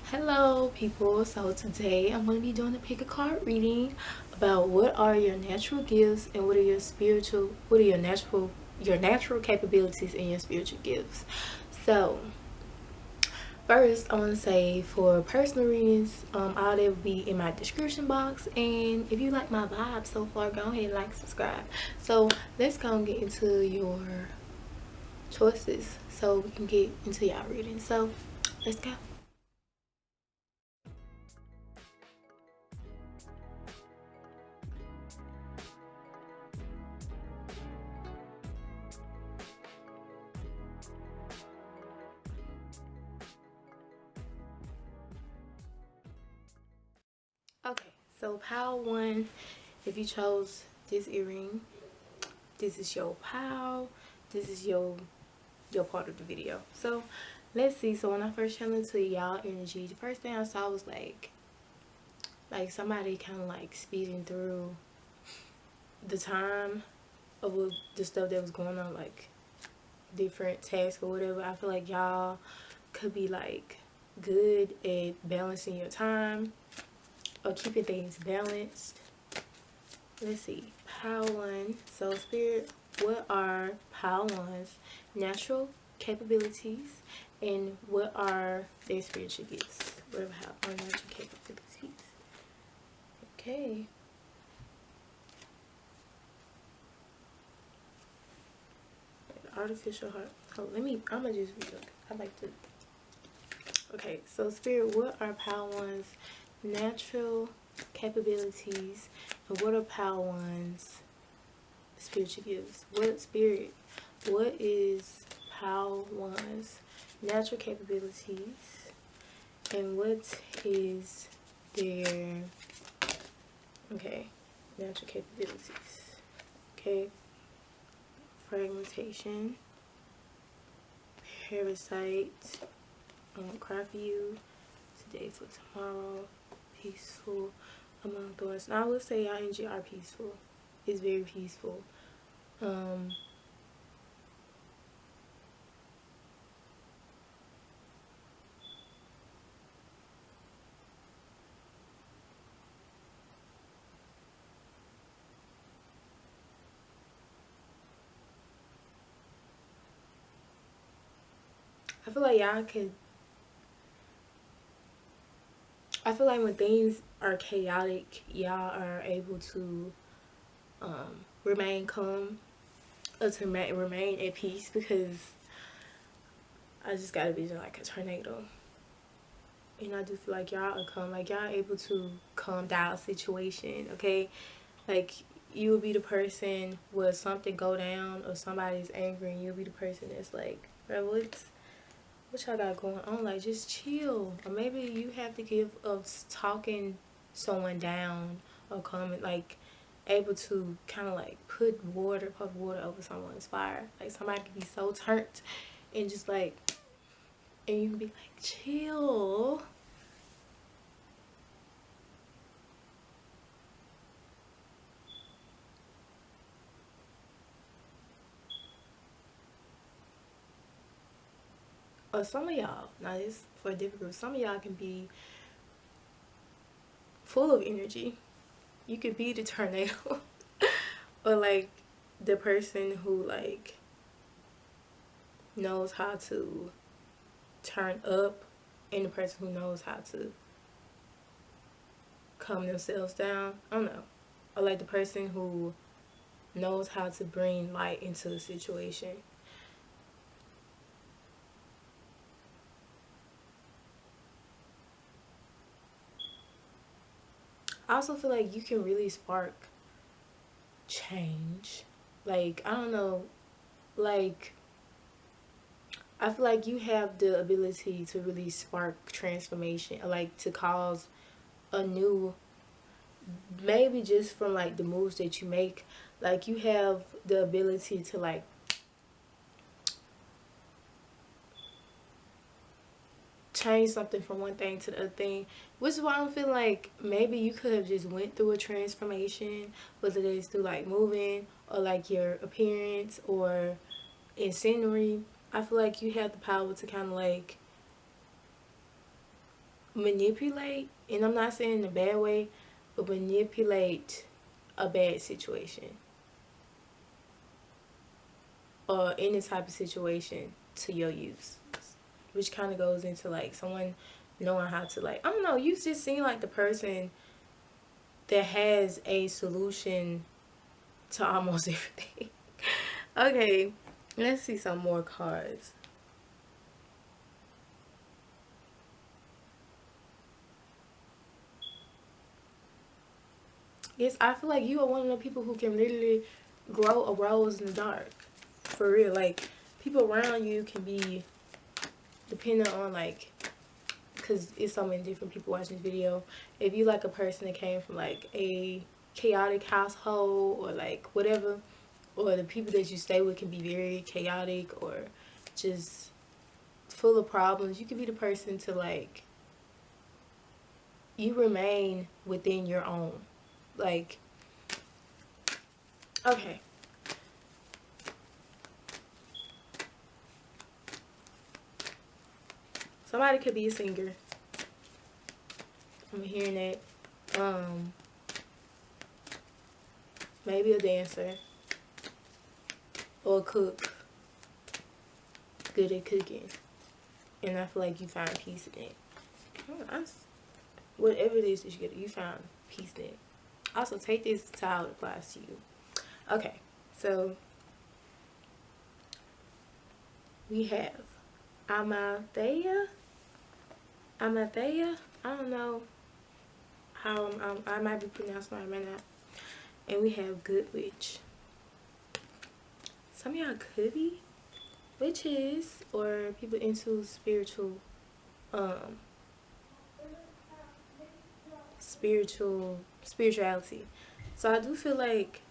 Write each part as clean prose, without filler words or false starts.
Hello people, so today I'm going to be doing a pick a card reading about what are your natural gifts and what are your natural capabilities and your spiritual gifts. So first I want to say, for personal readings, all that will be in my description box, and if you like my vibe so far, go ahead and like, subscribe. So let's go and get into your choices so we can get into y'all reading. So let's go. Okay, so pile one, if you chose this earring, this is your pile, this is your part of the video. So let's see. So when I first channeled into y'all energy, the first thing I saw was like somebody kind of like speeding through the time of the stuff that was going on, like different tasks or whatever. I feel like y'all could be like good at balancing your time or keeping things balanced. Let's see, pile one. So spirit, what are pile one's natural capabilities and what are their spiritual gifts? What about our natural capabilities? Okay. Artificial heart. Oh, I'm gonna just read it. I like to. Okay, so spirit, what are pile one's natural capabilities and what are pile one's spiritual gifts? What is pile one's natural capabilities and what is their natural capabilities? Okay, fragmentation, parasite, I won't cry for you, today for tomorrow, peaceful, among thorns. Now I would say y'all energy are peaceful. It's very peaceful. I feel like y'all could. I feel like when things are chaotic, y'all are able to remain calm or to remain at peace, because I just got a vision like a tornado. And I do feel like y'all are calm, like y'all able to calm down situation, okay? Like you will be the person where something go down or somebody's angry and you'll be the person that's like, bro, what y'all got going on? Like, just chill. Or maybe you have to give up talking someone down or comment, like able to kind of like put water over someone's fire. Like somebody can be so turned and just like, and you can be like, chill. Or some of y'all, now this for a different group, some of y'all can be full of energy. You could be the tornado. Or like the person who like knows how to turn up and the person who knows how to calm themselves down. I don't know. Or like the person who knows how to bring light into a situation. I also feel like you can really spark change. Like, I don't know, like I feel like you have the ability to really spark transformation, like to cause a new, maybe just from like the moves that you make, like you have the ability to like change something from one thing to the other thing, which is why I'm feeling like maybe you could have just went through a transformation, whether it's through like moving or like your appearance or in scenery I feel like you have the power to kind of like manipulate, and I'm not saying in a bad way, but manipulate a bad situation or any type of situation to your use, which kind of goes into like someone knowing how to, like, I don't know, you just seem like the person that has a solution to almost everything. Okay, let's see some more cards. Yes, I feel like you are one of the people who can literally grow a rose in the dark. For real. Like, people around you can be depending on, like, because it's so many different people watching this video. If you like a person that came from like a chaotic household or like whatever, or the people that you stay with can be very chaotic or just full of problems, you can be the person to, like, you remain within your own. Like, okay. Somebody could be a singer. I'm hearing that. Maybe a dancer. Or a cook. Good at cooking. And I feel like you find peace in it. Whatever it is that you get, you find peace in it. Also, take this to how it applies to you. Okay, so we have Amathea. I don't know how I might be pronouncing it right now. And we have Good Witch. Some of y'all could be witches or people into spirituality. So I do feel like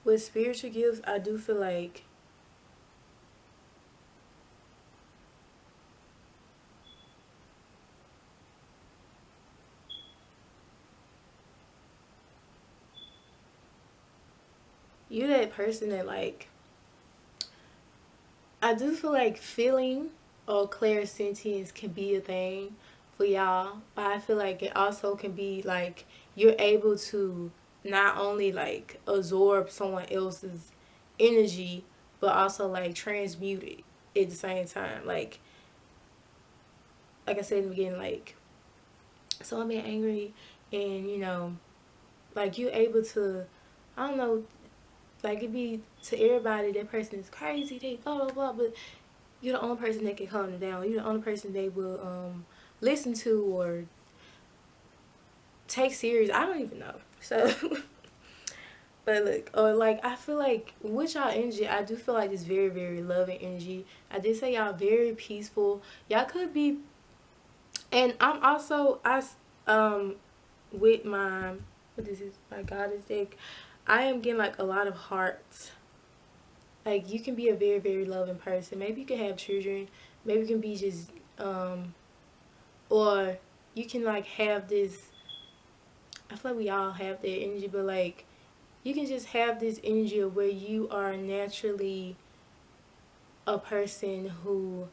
with spiritual gifts, I do feel like you're that person that, like, I do feel like feeling or clairsentience can be a thing for y'all, but I feel like it also can be like you're able to not only like absorb someone else's energy, but also like transmute it at the same time. Like I said in the beginning, like someone being angry and, you know, like you're able to, I don't know, like it be to everybody that person is crazy, they blah blah blah, but you're the only person that can calm them down. You're the only person they will listen to or take serious. I don't even know. So but look, or like I feel like with y'all energy, I do feel like it's very, very loving energy. I did say y'all very peaceful. Y'all could be, and I'm also with my, what is this, my goddess deck, I am getting like a lot of hearts. Like you can be a very, very loving person. Maybe you can have children. Maybe you can be just or you can like have this, I feel like we all have that energy, but like you can just have this energy of where you are naturally a person who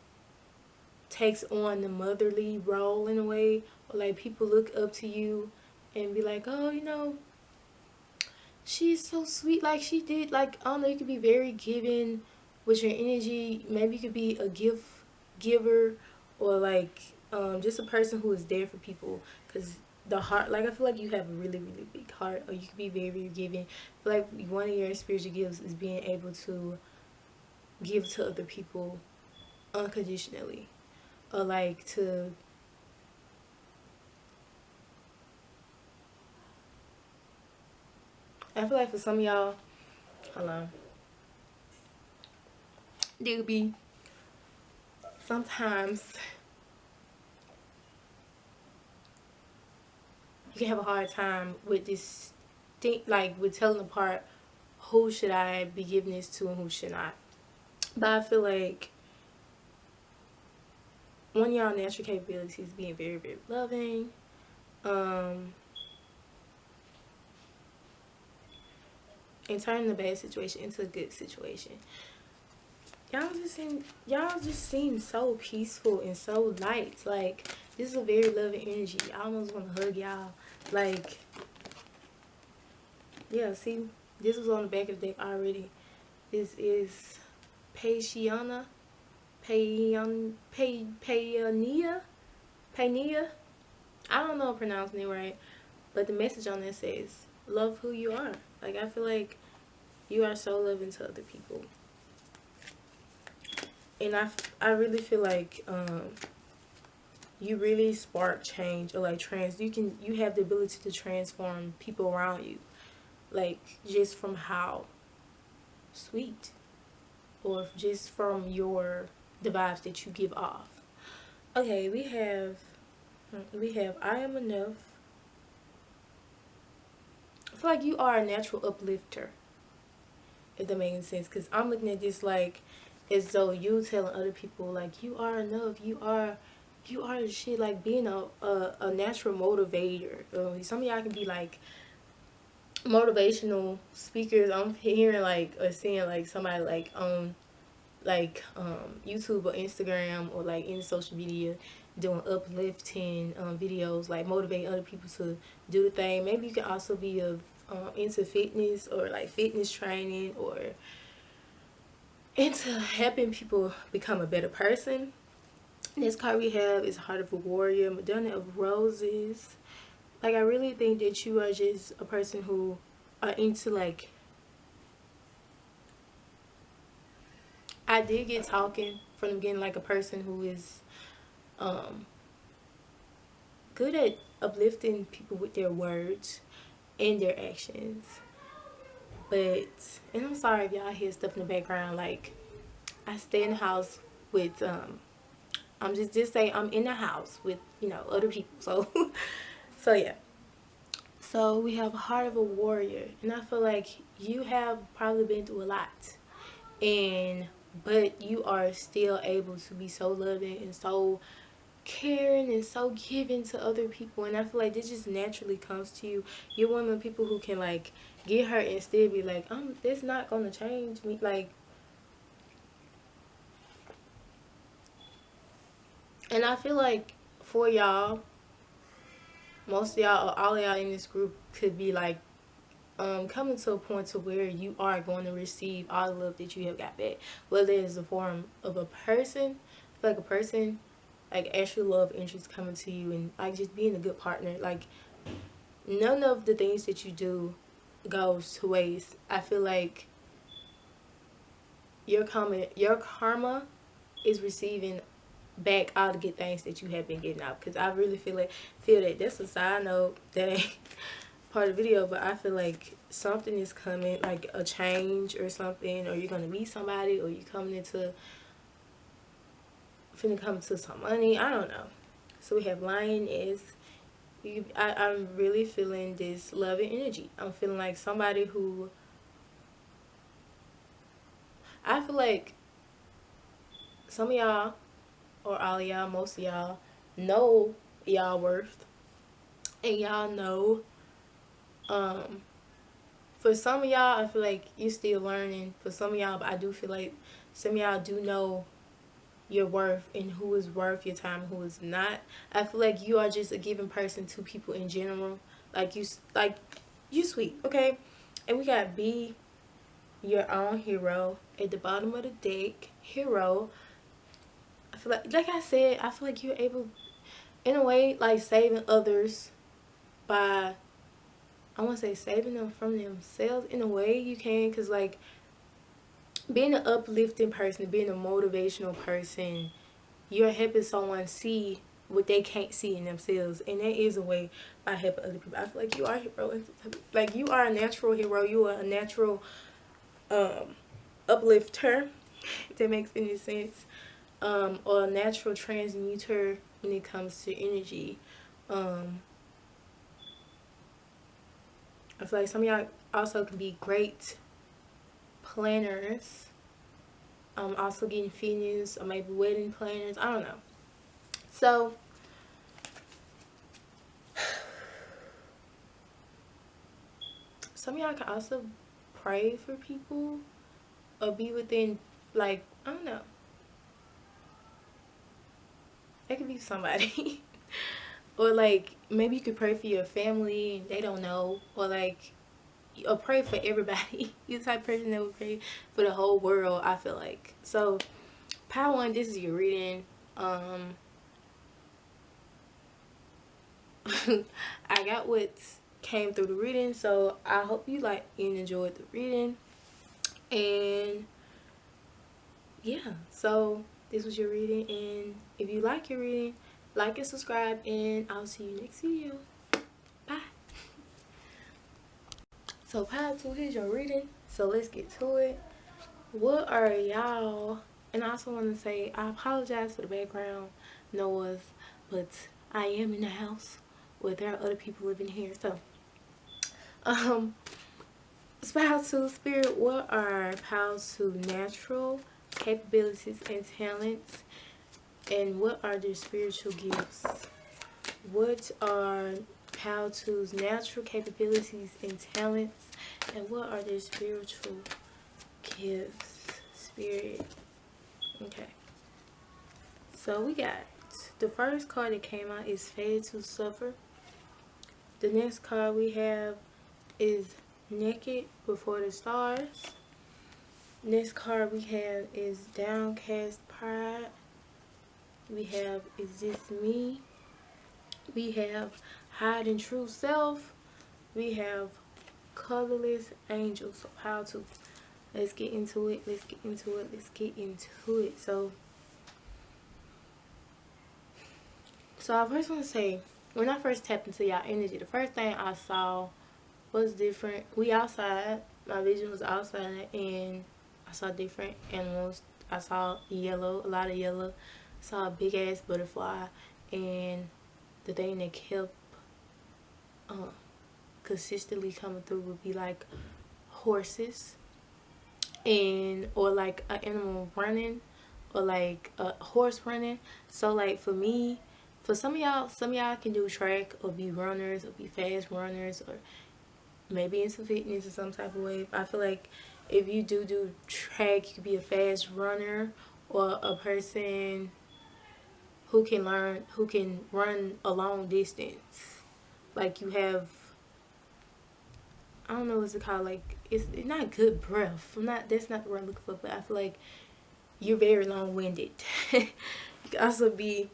takes on the motherly role in a way, or like people look up to you and be like, oh, you know, she's so sweet, like she did, like, I don't know, you could be very giving with your energy. Maybe you could be a gift giver, or like just a person who is there for people, because the heart, like I feel like you have a really, really big heart, or you could be very, very giving. I feel like one of your spiritual gifts is being able to give to other people unconditionally, or like to I feel like for some of y'all, hold on, there could be sometimes you can have a hard time with this thing, like with telling apart who should I be giving this to and who should not. But I feel like one of y'all natural capabilities is being very, very loving. and turn the bad situation into a good situation. Y'all just seem so peaceful and so light. Like, this is a very loving energy. I almost want to hug y'all. Like, yeah, see, this was on the back of the deck already. This is Paeania. Paeania. I don't know if I'm pronouncing it right, but the message on that says, love who you are. Like, I feel like you are so loving to other people. And I really feel like you really spark change, or like you have the ability to transform people around you, like just from how sweet, or just from the vibes that you give off. Okay, we have I am enough. I feel like you are a natural uplifter, if that makes sense, because I'm looking at this like as though you telling other people like you are enough, you are the shit, like being a natural motivator. Some of y'all can be like motivational speakers. I'm hearing like or seeing like somebody like YouTube or Instagram or like any social media doing uplifting videos, like motivating other people to do the thing. Maybe you can also be into fitness, or like fitness training, or into helping people become a better person. This card we have is Heart of a Warrior, Madonna of Roses. Like, I really think that you are just a person who are into like, I did get talking from the beginning, like a person who is good at uplifting people with their words and their actions. But, and I'm sorry if y'all hear stuff in the background, like I stay in the house with I'm just say I'm in the house with, you know, other people. So so yeah. So we have a Heart of a Warrior, and I feel like you have probably been through a lot, but you are still able to be so loving and so caring and so giving to other people, and I feel like this just naturally comes to you. You're one of the people who can like get hurt and still be like, this not gonna change me. Like, and I feel like for y'all, most of y'all or all of y'all in this group could be like coming to a point to where you are going to receive all the love that you have got back, whether it's the form of a person. I feel like a person, like actual love interest coming to you, and like just being a good partner. Like, none of the things that you do goes to waste. I feel like your karma is receiving back all the good things that you have been getting out. Because I really feel that that's a side note that ain't part of the video, but I feel like something is coming, like a change or something, or you're gonna meet somebody, or you're finna come to some money. I don't know. So we have Lioness. I'm really feeling this loving energy. I'm feeling like somebody who, I feel like some of y'all, or all of y'all, most of y'all know y'all worth, and y'all know for some of y'all, I feel like you're still learning. For some of y'all, but I do feel like some of y'all do know your worth and who is worth your time and who is not. I feel like you are just a giving person to people in general. Like you sweet, okay? And we got Be Your Own Hero at the bottom of the deck. Hero. I feel like I said, I feel like you're able, in a way, like saving others by, I want to say saving them from themselves. In a way you can, because like being an uplifting person, being a motivational person, you're helping someone see what they can't see in themselves, and that is a way by helping other people. I feel like you are a hero, like you are a natural hero. You are a natural uplifter, if that makes any sense, or a natural transmuter when it comes to energy. I feel like some of y'all also can be great planners. Also getting fitness or maybe wedding planners. I don't know. So some of y'all can also pray for people or be within, like, I don't know. That could be somebody. Or like maybe you could pray for your family and they don't know, or like, or pray for everybody. You the type of person that would pray for the whole world, I feel like. So Power 1, this is your reading. I got what came through the reading, so I hope you like and enjoyed the reading. And yeah, so this was your reading, and if you like your reading, like and subscribe, and I'll see you next video. Bye. So Power 2, here's your reading, so let's get to it. What are y'all, and I also want to say I apologize for the background noise, but I am in the house where there are other people living here. So Power 2 Spirit, what are Power 2 natural capabilities and talents, and what are their spiritual gifts? What are Power 2's natural capabilities and talents, and what are their spiritual gifts? Spirit. Okay, so we got the first card that came out is Fated to Suffer. The next card we have is Naked Before the Stars. Next card we have is Downcast Pride. We have Is This Me? We have Hiding True Self. We have Colorless Angels. So Power 2. Let's get into it. Let's get into it. Let's get into it. So I first want to say, when I first tapped into y'all energy, the first thing I saw was different. We outside. My vision was outside, and I saw different animals. I saw yellow, a lot of yellow. I saw a big ass butterfly, and the thing that kept consistently coming through would be like horses, and or like an animal running, or like a horse running. So like for me, for some of y'all can do track or be runners or be fast runners, or maybe into fitness in some type of way. I feel like if you do track, you could be a fast runner, or a person who can run a long distance. Like you have, I don't know what's it called, like it's not good breath. That's not the word I'm looking for, but I feel like you're very long-winded. You can also be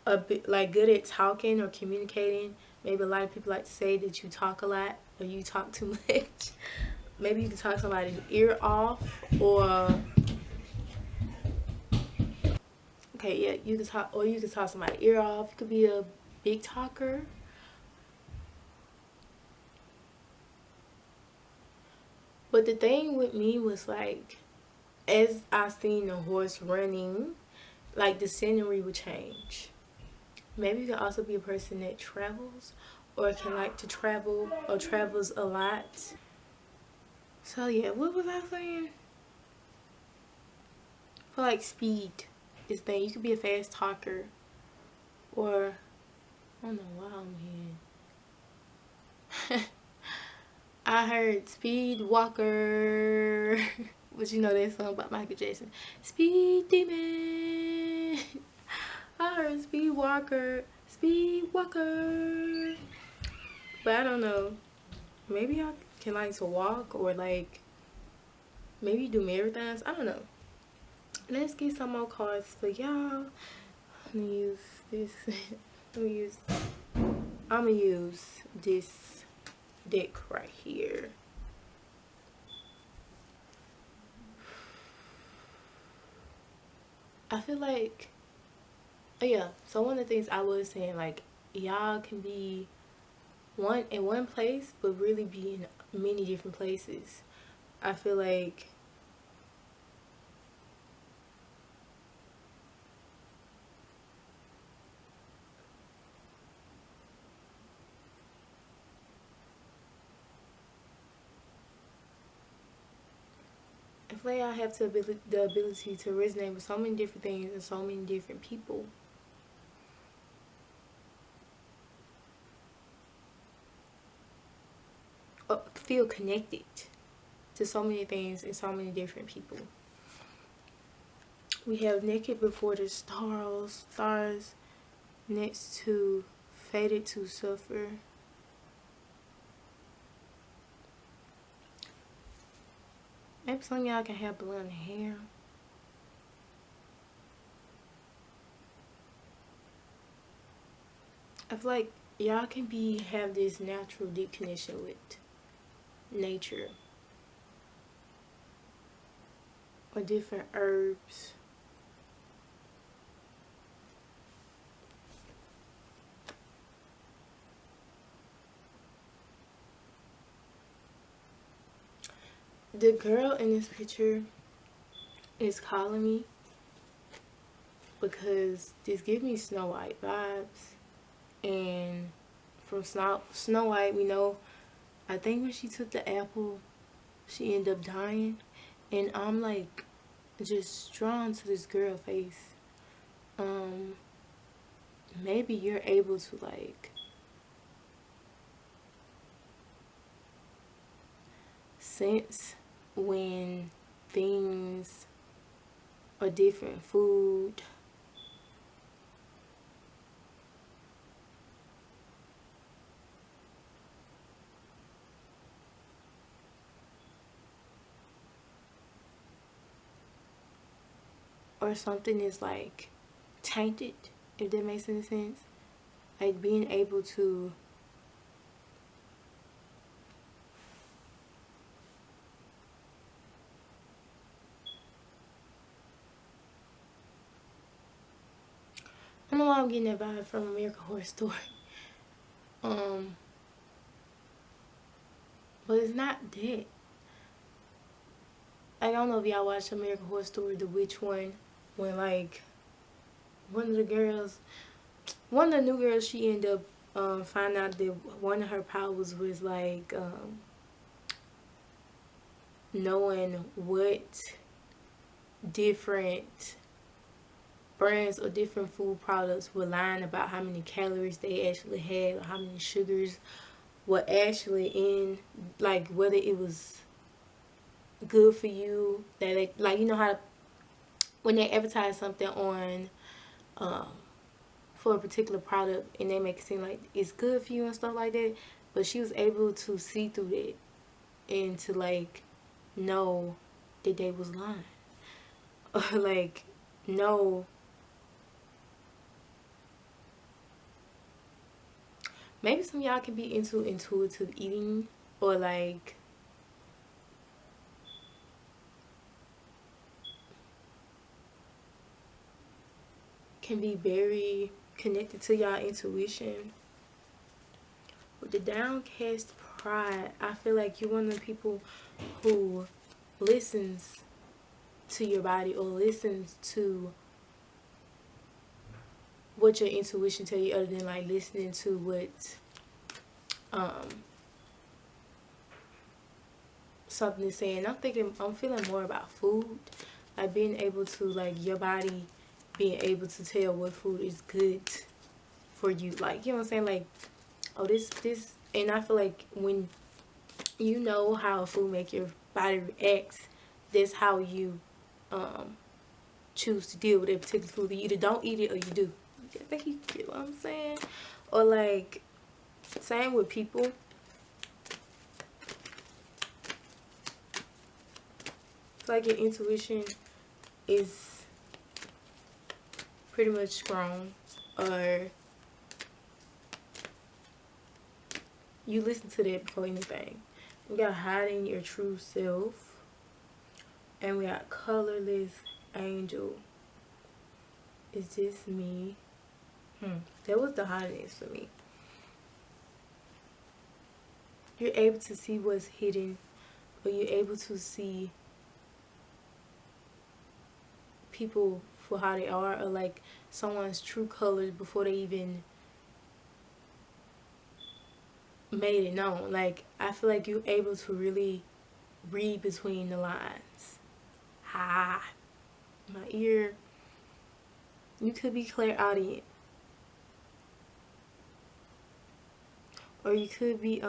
a bit like good at talking or communicating. Maybe a lot of people like to say that you talk a lot or you talk too much. Maybe you can talk somebody's ear off, or okay, yeah, you can talk, or you can talk somebody's ear off. You could be a big talker. But the thing with me was like, as I seen the horse running, like the scenery would change. Maybe you can also be a person that travels, or can like to travel, or travels a lot. So yeah, what was I saying? For like speed is thing. You could be a fast talker, or I don't know why I'm here. I heard Speed Walker. But you know that song about Michael Jackson. Speed Demon. I heard Speed Walker. Speed Walker. But I don't know. Maybe I can like to walk, or like maybe do marathons. I don't know. Let's get some more cards for y'all. I'm gonna use this. I'm gonna use this deck right here. I feel like, oh yeah, so one of the things I was saying, like, y'all can be in one place but really be in many different places. I feel like I have the ability to resonate with so many different things and so many different people. Feel connected to so many things and so many different people. We have Naked Before the Stars next to Fated to Suffer. Maybe some of y'all can have blonde hair. I feel like y'all can have this natural deep connection with nature or different herbs. The girl in this picture is calling me because this gives me Snow White vibes. And from Snow White, we know, I think when she took the apple, she ended up dying. And I'm like just drawn to this girl face. Maybe you're able to like sense when things are different, food, or something is like tainted, if that makes any sense. Like being able to I don't know why I'm getting that vibe from American Horror Story. But it's not that. I don't know if y'all watched American Horror Story, the witch one, when like one of the new girls, she ended up finding out that one of her powers was like knowing what different brands or different food products were lying about how many calories they actually had or how many sugars were actually in, like whether it was good for you. That they, like, you know how when they advertise something on for a particular product and they make it seem like it's good for you and stuff like that, but she was able to see through that and to like know that they was lying, or like know. Maybe some of y'all can be into intuitive eating, or like can be very connected to y'all intuition. With the Downcast Pride, I feel like you're one of the people who listens to your body or listens to what your intuition tell you, other than like listening to what something is saying. I'm feeling more about food, like being able to, like, your body being able to tell what food is good for you, like, you know what I'm saying, like, oh, this, and I feel like when you know how food make your body react, that's how you choose to deal with that particular food. You either don't eat it or you do. I think you get what I'm saying. Or like, same with people. It's like your intuition is pretty much strong, or you listen to that before anything. We got Hiding Your True Self, and we got Colorless Angel. Is this me? That was the hardest for me. You're able to see what's hidden, or you're able to see people for how they are, or like someone's true colors before they even made it known. Like, I feel like you're able to really read between the lines. My ear. You could be clairaudient, or you could be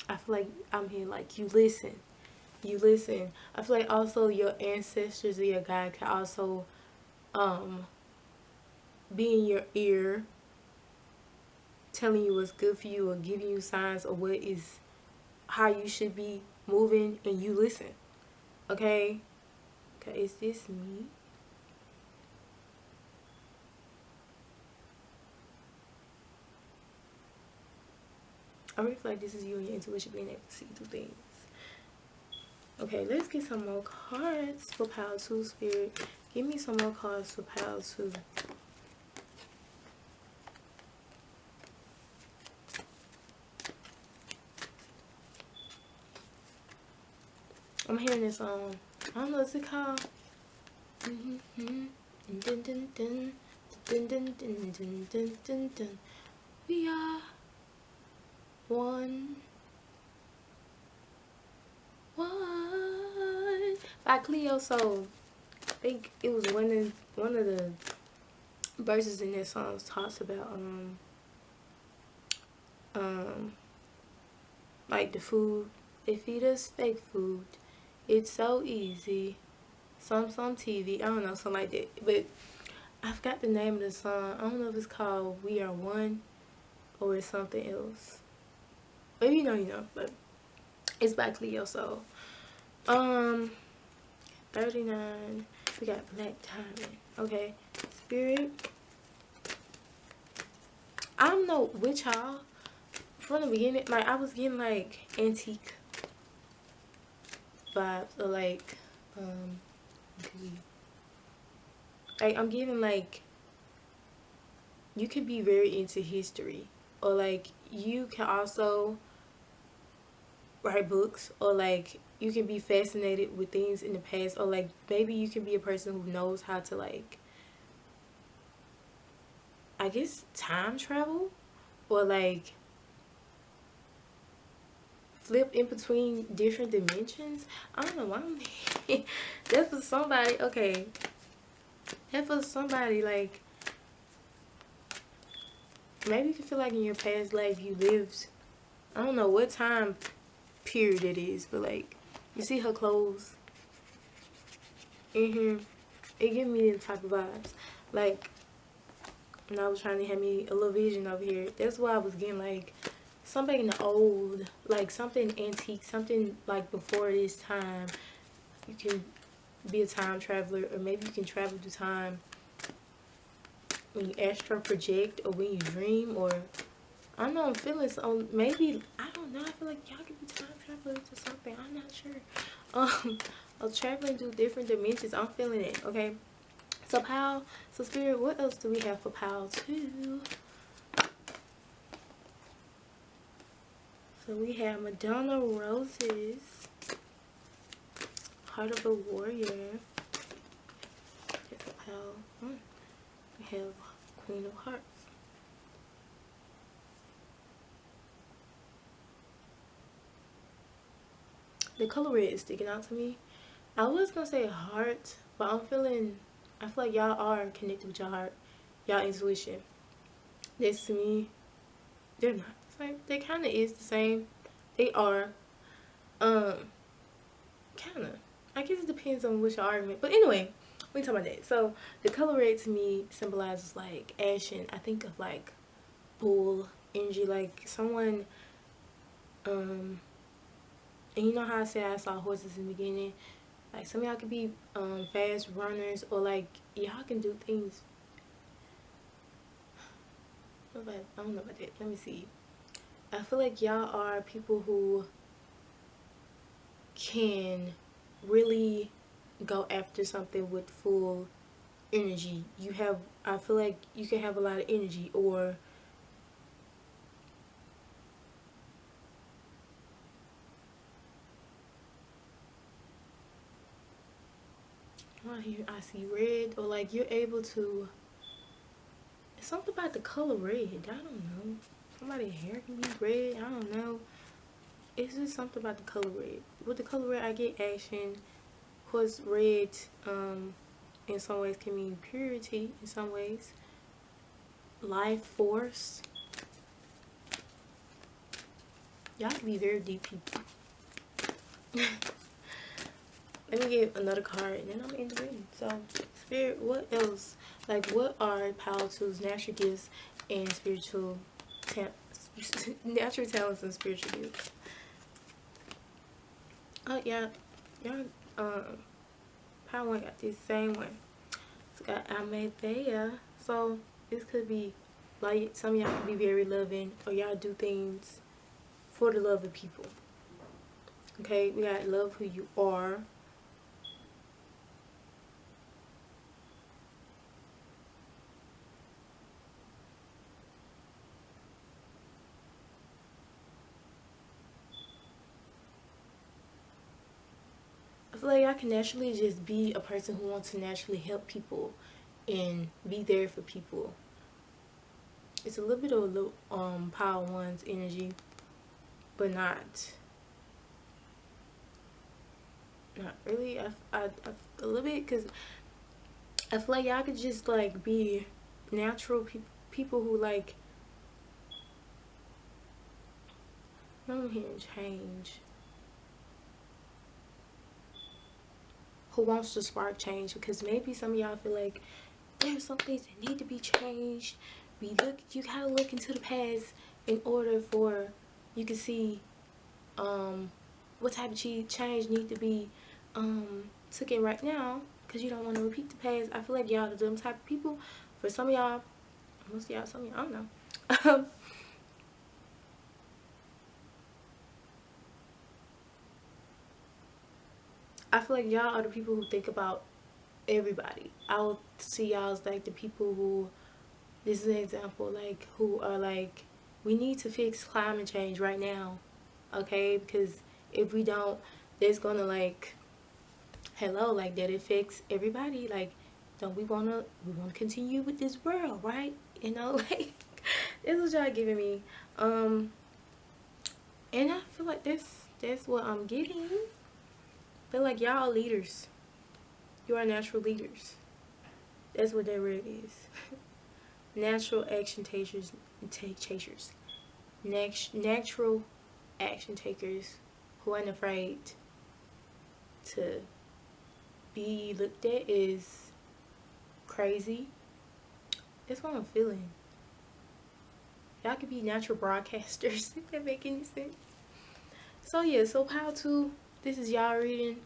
I feel like I'm here like you listen. You listen. I feel like also your ancestors or your guide can also be in your ear, telling you what's good for you or giving you signs of what is how you should be moving, and you listen. Okay? Okay, is this me? I really feel like this is you and your intuition being able to see through things. Okay, let's get some more cards for Pile 2, Spirit. Give me some more cards for Pile 2. I'm hearing this song. I don't know what's it called. Dun, dun, dun, dun, dun, dun, dun, dun, dun, dun, dun. We are one. One. By Cleo Soul. I think it was one of the verses in that song talks about like the food. They feed us fake food. It's so easy. Some TV. I don't know, something like that. But I forgot the name of the song. I don't know if it's called We Are One or it's something else. Maybe you know, but it's by Cleo Soul. 39. We got Black Diamond. Okay. Spirit. I don't know which y'all. From the beginning, like I was getting like antique vibes or like I'm getting like you could be very into history, or like you can also write books, or like you can be fascinated with things in the past, or like maybe you can be a person who knows how to like I guess time travel, or like flip in between different dimensions. I don't know why I'm that's for somebody. Okay, that's for somebody. Like maybe you can feel like in your past life you lived, I don't know what time period it is, but like you see her clothes in here, it give me the type of vibes. Like when I was trying to have me a little vision over here, that's why I was getting like something in the old, like something antique, something like before this time. You can be a time traveler, or maybe you can travel through time when you astral project, or when you dream, or I don't know, I'm feeling so, maybe, I don't know, I feel like y'all could be time travelers or something, I'm not sure. I'm traveling through different dimensions, I'm feeling it, okay? So Pile, so Spirit, what else do we have for Pile 2? So we have Madonna Roses, Heart of a Warrior. We have Queen of Hearts. The color red is sticking out to me. I was gonna say heart, but I feel like y'all are connected with your heart, y'all intuition. This to me, they're not the same. They kind of is the same. They are, kind of. I guess it depends on which argument. But anyway, we talk about that. So the color red to me symbolizes like action. I think of like bull energy, like someone, and you know how I said I saw horses in the beginning. Like some of y'all could be fast runners, or like y'all can do things. I don't know about that. Let me see. I feel like y'all are people who can really go after something with full energy. I feel like you can have a lot of energy, or I see red, or like you're able to, it's something about the color red, I don't know, somebody's hair can be red, I don't know, it's just something about the color red. With the color red I get action. Of course red in some ways can mean purity, in some ways life force. Y'all can be very deep people. Let me get another card and then I'm in the reading. So, Spirit, what else? Like, what are power tools, natural gifts, and spiritual natural talents and spiritual gifts? Oh, yeah. Y'all, power one got this same one. It's got Amethea. So, this could be, like, some of y'all could be very loving, or y'all do things for the love of people. Okay, we got love who you are. I feel like y'all can naturally just be a person who wants to naturally help people and be there for people. It's a little bit of power one's energy, but not really. A little bit, because I feel like y'all could just like be natural people who like, I'm hearing change, who wants to spark change, because maybe some of y'all feel like there's some things that need to be changed. You gotta look into the past in order for you can see what type of change need to be took in right now, because you don't want to repeat the past. I feel like y'all are them type of people. For some of y'all, most of y'all, some of y'all, I don't know. I feel like y'all are the people who think about everybody. I would see y'all as like the people who, this is an example, like who are like, we need to fix climate change right now, okay? Because if we don't, there's gonna like, hello, like that affects everybody. Like, don't we wanna continue with this world, right? You know, like this is what y'all giving me. And I feel like that's what I'm getting. Feel like y'all are leaders. You are natural leaders. That's what that red is. Natural action takers, natural action takers who aren't afraid to be looked at as crazy. That's what I'm feeling. Y'all could be natural broadcasters, if that make any sense. So yeah, so how to, this is y'all reading.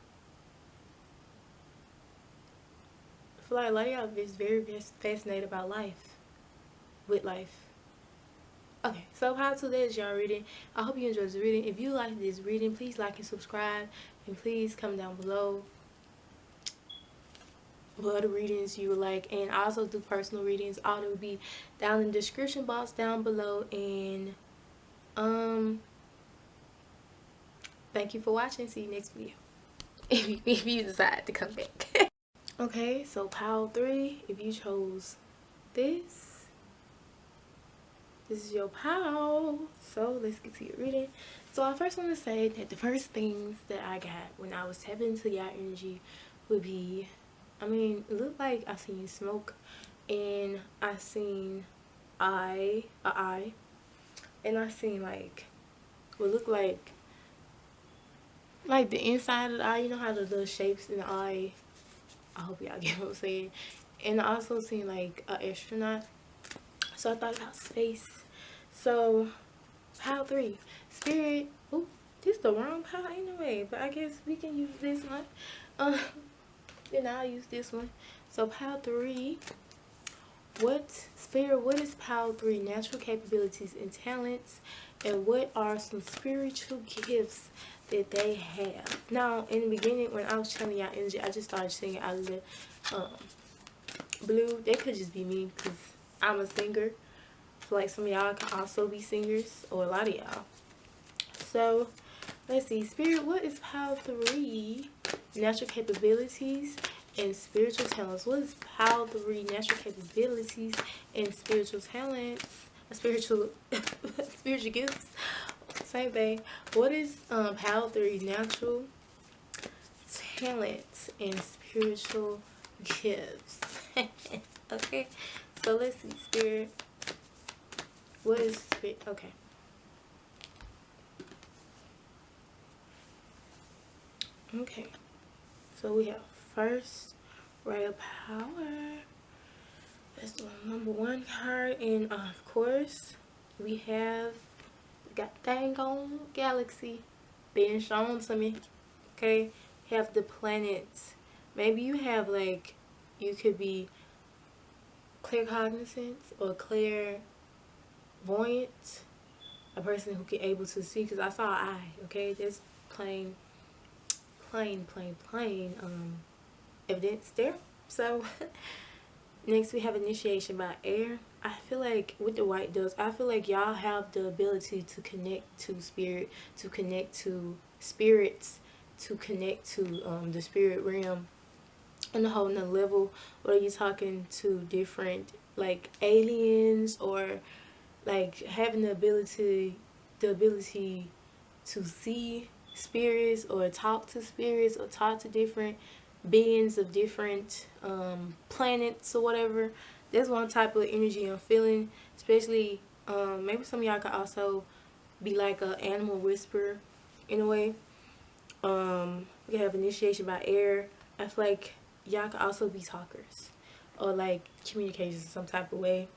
I feel like a lot of y'all is very fascinated about life, with life. Okay, so how to, that is y'all reading. I hope you enjoyed this reading. If you like this reading, please like and subscribe, and please comment down below what other readings you would like. And I also do personal readings. All will be down in the description box down below. And thank you for watching. See you next video. If you decide to come back. Okay, so pile 3, if you chose this is your pile. So let's get to your reading. So I first want to say that the first things that I got when I was tapping into y'all energy would be, I mean, it looked like I seen smoke, and I seen an eye, and I seen like what looked like the inside of the eye. You know how the little shapes in the eye. I hope y'all get what I'm saying. And I also seen like an astronaut. So I thought about space. So pile 3, spirit. Oh, this is the wrong pile anyway, but I guess we can use this one. Then I'll use this one. So pile 3, what is pile 3 natural capabilities and talents, and what are some spiritual gifts that they have? Now in the beginning when I was channeling y'all energy, I just started singing out of the blue. That could just be me because I'm a singer. Like some of y'all can also be singers, or a lot of y'all. So let's see, spirit, what is pile 3 natural capabilities and spiritual talents? What is pile 3 natural capabilities and spiritual talents? Spiritual gifts, same thing. What is pile 3 natural talents and spiritual gifts? Okay, so let's see, spirit, what is spirit? Okay, Okay, so we have first Ray of Power. That's the number one card, and of course we got dang on Galaxy being shown to me. Okay, have the planets. Maybe you have like, you could be claircognizance or clairvoyant, a person who can able to see. Because I saw an eye. Okay, that's plain evidence there. So next we have initiation by air. I feel like with the white doves, I feel like y'all have the ability to connect to spirit, to connect to spirits, to connect to the spirit realm on a whole nother level. Whether you're talking to different like aliens, or like having the ability to see spirits, or talk to spirits, or talk to different beings of different planets or whatever. That's one type of energy I'm feeling. Especially maybe some of y'all could also be like an animal whisperer in a way. We have initiation by air. I feel like y'all could also be talkers, or like communications in some type of way.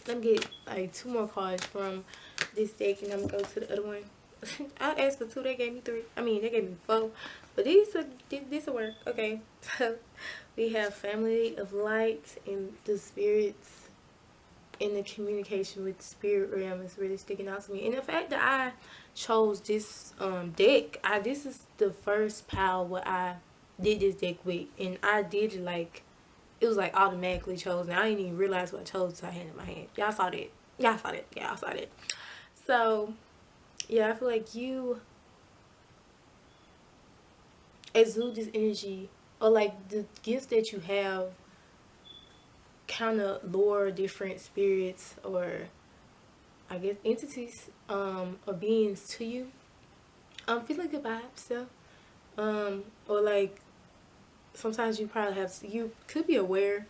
Let me get like 2 more cards from this deck, and I'm gonna go to the other one. I asked for 2, they gave me 3. I mean, they gave me 4, but this will work. Okay, so we have family of light, and the spirits, and the communication with the spirit realm is really sticking out to me. And the fact that I chose this deck, this is the first pal what I did this deck with, and I did it like, it was like automatically chosen. I didn't even realize what I chose until I had it in my hand. Y'all saw that. Y'all saw that. Yeah, y'all saw that. So yeah, I feel like you exude this energy, or like the gifts that you have kind of lure different spirits, or I guess entities or beings to you. Feeling good vibes still. Or like sometimes you could be aware,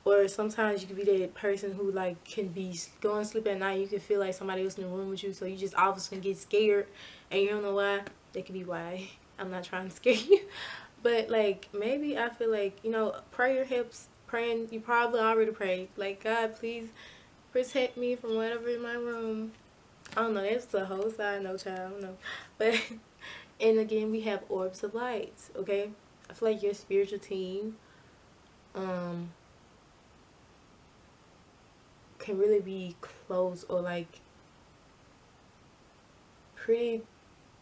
or sometimes you could be that person who like can be going to sleep at night, you can feel like somebody else in the room with you, so you just all of a sudden get scared and you don't know why. That could be why. I'm not trying to scare you, but like maybe I feel like, you know, prayer helps. Praying, you probably already prayed like, God, please protect me from whatever in my room. I don't know, that's a whole side note, child. I don't know, but and again we have orbs of light. Okay, I feel like your spiritual team can really be close, or like pretty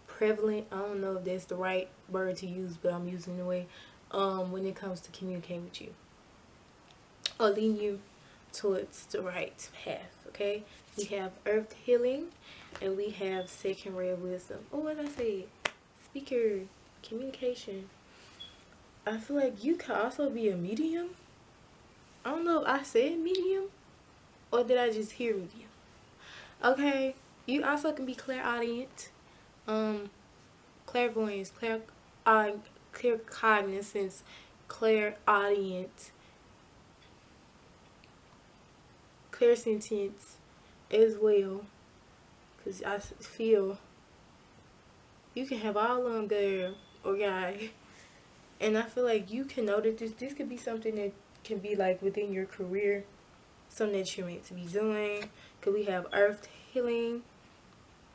prevalent. I don't know if that's the right word to use, but I'm using it anyway. When it comes to communicating with you, or leading you towards the right path. Okay, we have earth healing, and we have second ray of wisdom. Oh, what did I say? Speaker, communication. I feel like you could also be a medium. I don't know if I said medium, or did I just hear medium? Okay, you also can be clairaudient, clairvoyance, claircognizance, clairaudient, clairsentience as well. Cause I feel you can have all of them, girl or guy, and I feel like you can know that this could be something that can be like within your career, something that you're meant to be doing. Cause we have earth healing.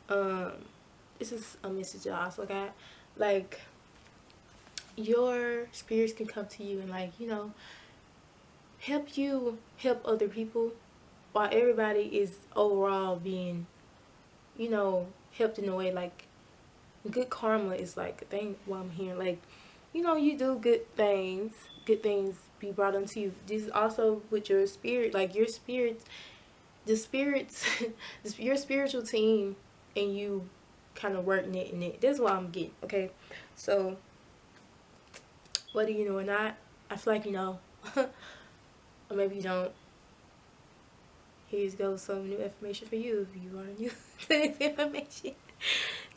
This is a message I also got. Like, your spirits can come to you and like, you know, help you help other people, while everybody is overall being, you know, helped in a way. Like, good karma is like a thing while I'm here. Like, you know, you do good things be brought unto you. This is also with your spirit, like your spirits, the spirits, your spiritual team, and you kind of working it in it. That's what I'm getting. Okay, so whether you know or not, I feel like you know, or maybe you don't. Here's goes some new information for you if you are new to this information.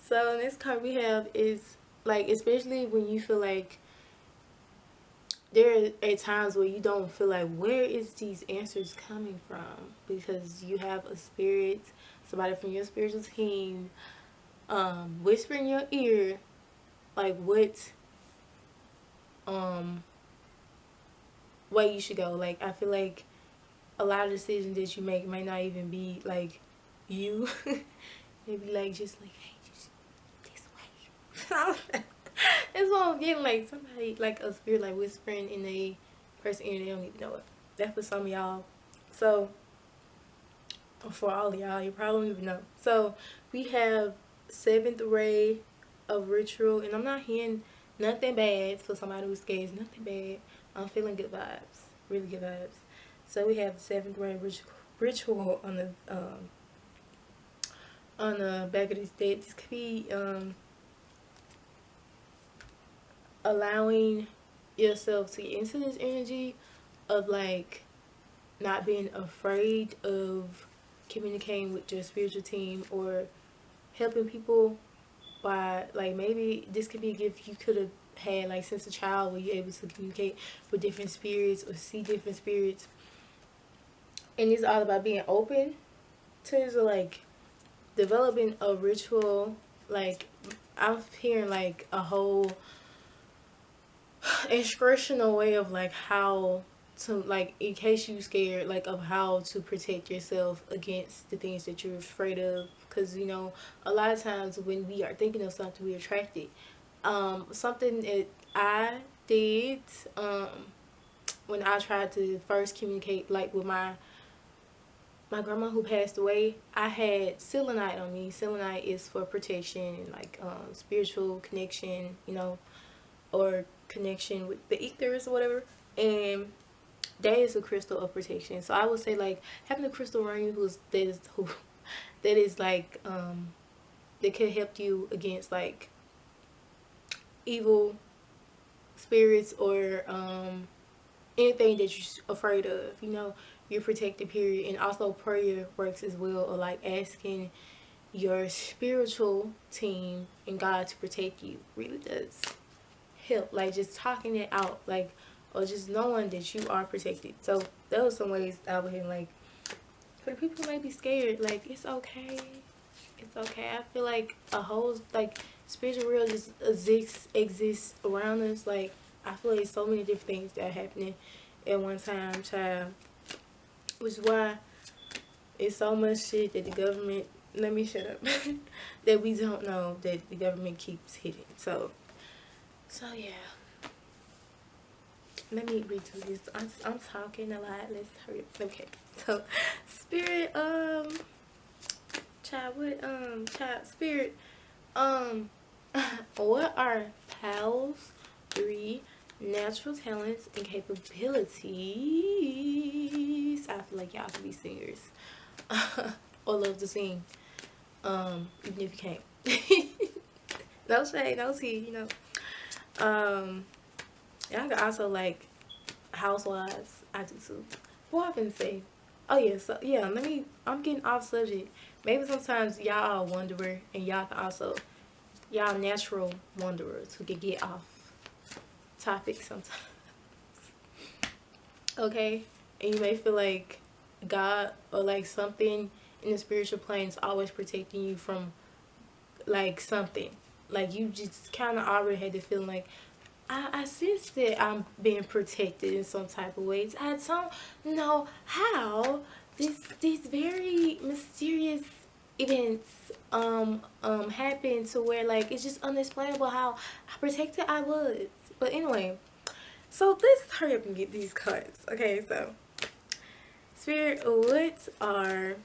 So this card we have is like, especially when you feel like there are times where you don't feel like, where is these answers coming from? Because you have a spirit, somebody from your spiritual team, whisper in your ear, like what way you should go. Like I feel like a lot of decisions that you make might not even be like you. Maybe like just like, hey, just this way. That's what I'm getting, like somebody, like a spirit like whispering in a person ear, they don't even know it. That's for some of y'all. So for all of y'all, you probably don't even know. So we have seventh ray of ritual, and I'm not hearing nothing bad for somebody who's scared. Nothing bad. I'm feeling good vibes, really good vibes. So we have seventh ray ritual on the back of this deck. This could be allowing yourself to get into this energy of like not being afraid of communicating with your spiritual team or helping people by, like, maybe this could be a gift you could have had like since a child, where you're able to communicate with different spirits or see different spirits. And it's all about being open to like developing a ritual. Like I'm hearing like a whole instructional way of like how to, like, in case you scared, like of how to protect yourself against the things that you're afraid of. Because you know, a lot of times when we are thinking of something, we attract it. Something that I did when I tried to first communicate like with my grandma who passed away, I had selenite on me. Selenite is for protection and like spiritual connection, you know, or connection with the ethers or whatever. And that is a crystal of protection. So I would say like having a crystal around you that is like that could help you against like evil spirits or anything that you're afraid of, you know, you're protected, period. And also prayer works as well, or like asking your spiritual team and God to protect you really does help. Like just talking it out, like, or just knowing that you are protected. So those are some ways I would hear, like, for the people who may be scared, like, it's okay. It's okay. I feel like a whole, like, spiritual world just exists around us. Like, I feel like so many different things that are happening at one time, child. Which is why it's so much shit that the government, let me shut up, that we don't know, that the government keeps hidden. So yeah. Let me read through this. I'm talking a lot. Let's hurry up. Okay. So, spirit, spirit, what are Pal's 3 natural talents and capabilities? I feel like y'all could be singers. Or love to sing. Even if you can't. No shade, no tea, you know. Y'all can also like housewives. I do too. What I can say? Oh yeah, so yeah, I'm getting off subject. Maybe sometimes y'all are a wanderer, and y'all can also, y'all natural wanderers who can get off topic sometimes. Okay? And you may feel like God or like something in the spiritual plane is always protecting you from like something. Like you just kind of already had the feeling like, I sense that I'm being protected in some type of ways. I don't know how these very mysterious events happen to where like it's just unexplainable how protected I was. But anyway, so let's hurry up and get these cards. Okay, so Spirit, what are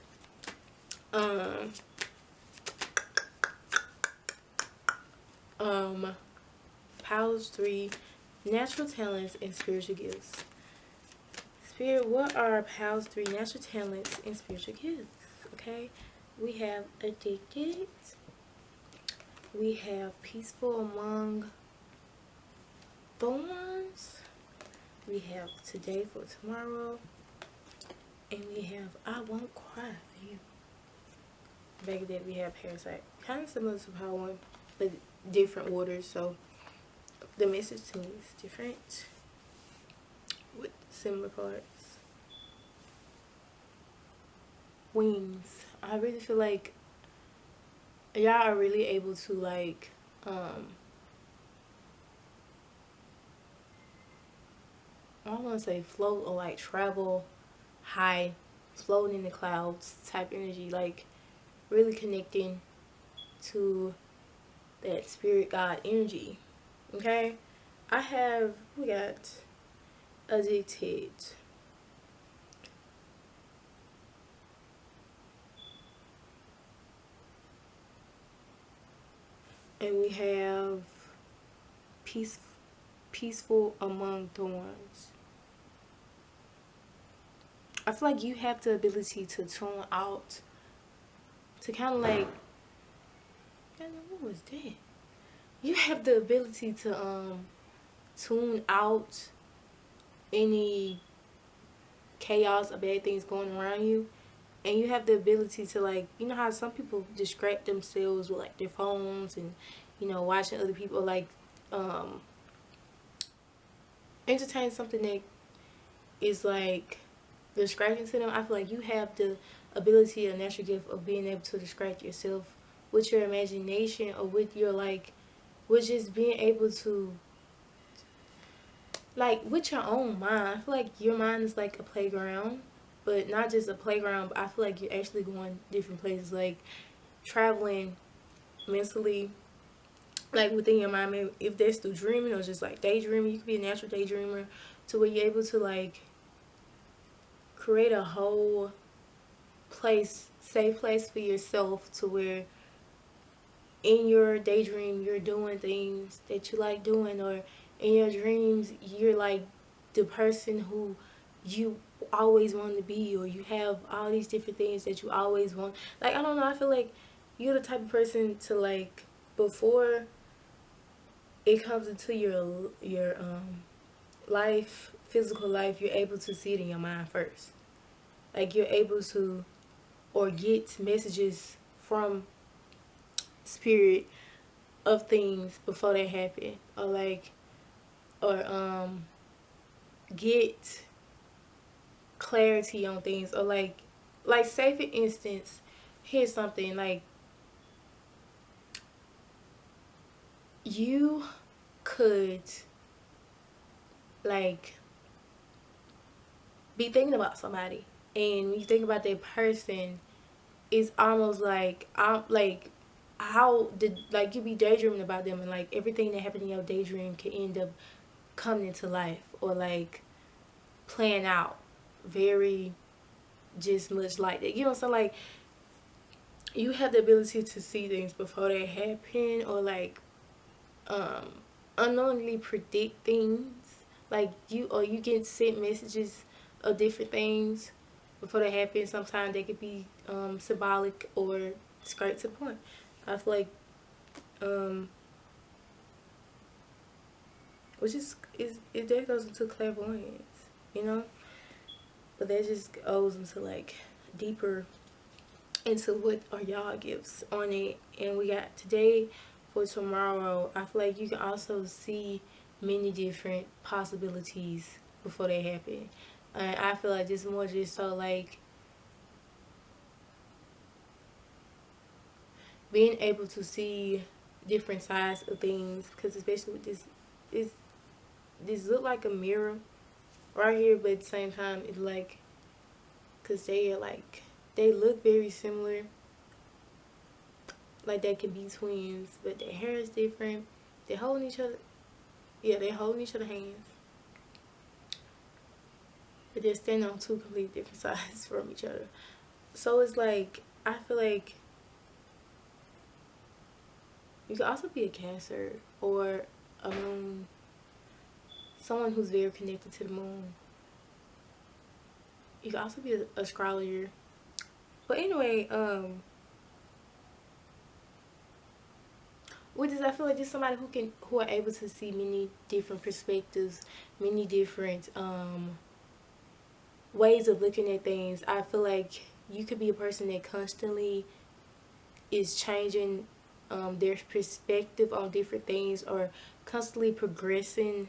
Powers 3 natural talents and spiritual gifts? Spirit, what are Powers 3 natural talents and spiritual gifts? Okay, we have addicted, we have peaceful among thorns, we have today for tomorrow, and we have I won't cry for you. Back then we have parasite, kind of similar to Power 1, but different orders. So the message to me is different with similar cards. Wings. I really feel like y'all are really able to like I don't want to say float or like travel high, floating in the clouds type energy, like really connecting to that spirit God energy. Okay, we got addicted. And we have peace, peaceful among thorns. I feel like you have the ability to tune out, to kind of like, what was that? You have the ability to tune out any chaos or bad things going around you, and you have the ability to, like, you know how some people distract themselves with like their phones and, you know, watching other people, like um entertain something that is like distracting to them. I feel like you have the ability, a natural gift of being able to distract yourself with your imagination, or with your like, with just being able to, like, with your own mind. I feel like your mind is like a playground, but not just a playground, but I feel like you're actually going different places, like traveling mentally, like within your mind. Maybe if that's through dreaming or just like daydreaming, you could be a natural daydreamer, to where you're able to like create a whole place, safe place for yourself, to where in your daydream you're doing things that you like doing, or in your dreams you're like the person who you always want to be, or you have all these different things that you always want. Like, I don't know, I feel like you're the type of person to, like, before it comes into your life, physical life, you're able to see it in your mind first. Like, you're able to, or get messages from spirit of things before they happen, or like, or get clarity on things, or like say for instance, here's something like, you could like be thinking about somebody, and when you think about that person, it's almost like, I'm like, how did, like, you be daydreaming about them, and like everything that happened in your daydream can end up coming into life, or like playing out very just much like that. You know what I'm saying? Like, you have the ability to see things before they happen, or like um unknowingly predict things. Like, you get sent messages of different things before they happen. Sometimes they could be symbolic or straight to the point. I feel like which is it that goes into clairvoyance, you know? But that just goes into like deeper into what are y'all gifts on it. And we got today for tomorrow. I feel like you can also see many different possibilities before they happen. And I feel like this more just so like being able to see different sides of things, because especially with this look like a mirror right here, but at the same time it's like, because they are like, they look very similar, like they could be twins, but their hair is different. They're holding each other, yeah, they're holding each other's hands, but they're standing on two completely different sides from each other. So it's like, I feel like you could also be a Cancer, or a moon, someone who's very connected to the moon. You could also be an astrologer. But anyway, with this, I feel like just somebody who are able to see many different perspectives, many different ways of looking at things. I feel like you could be a person that constantly is changing their perspective on different things, or constantly progressing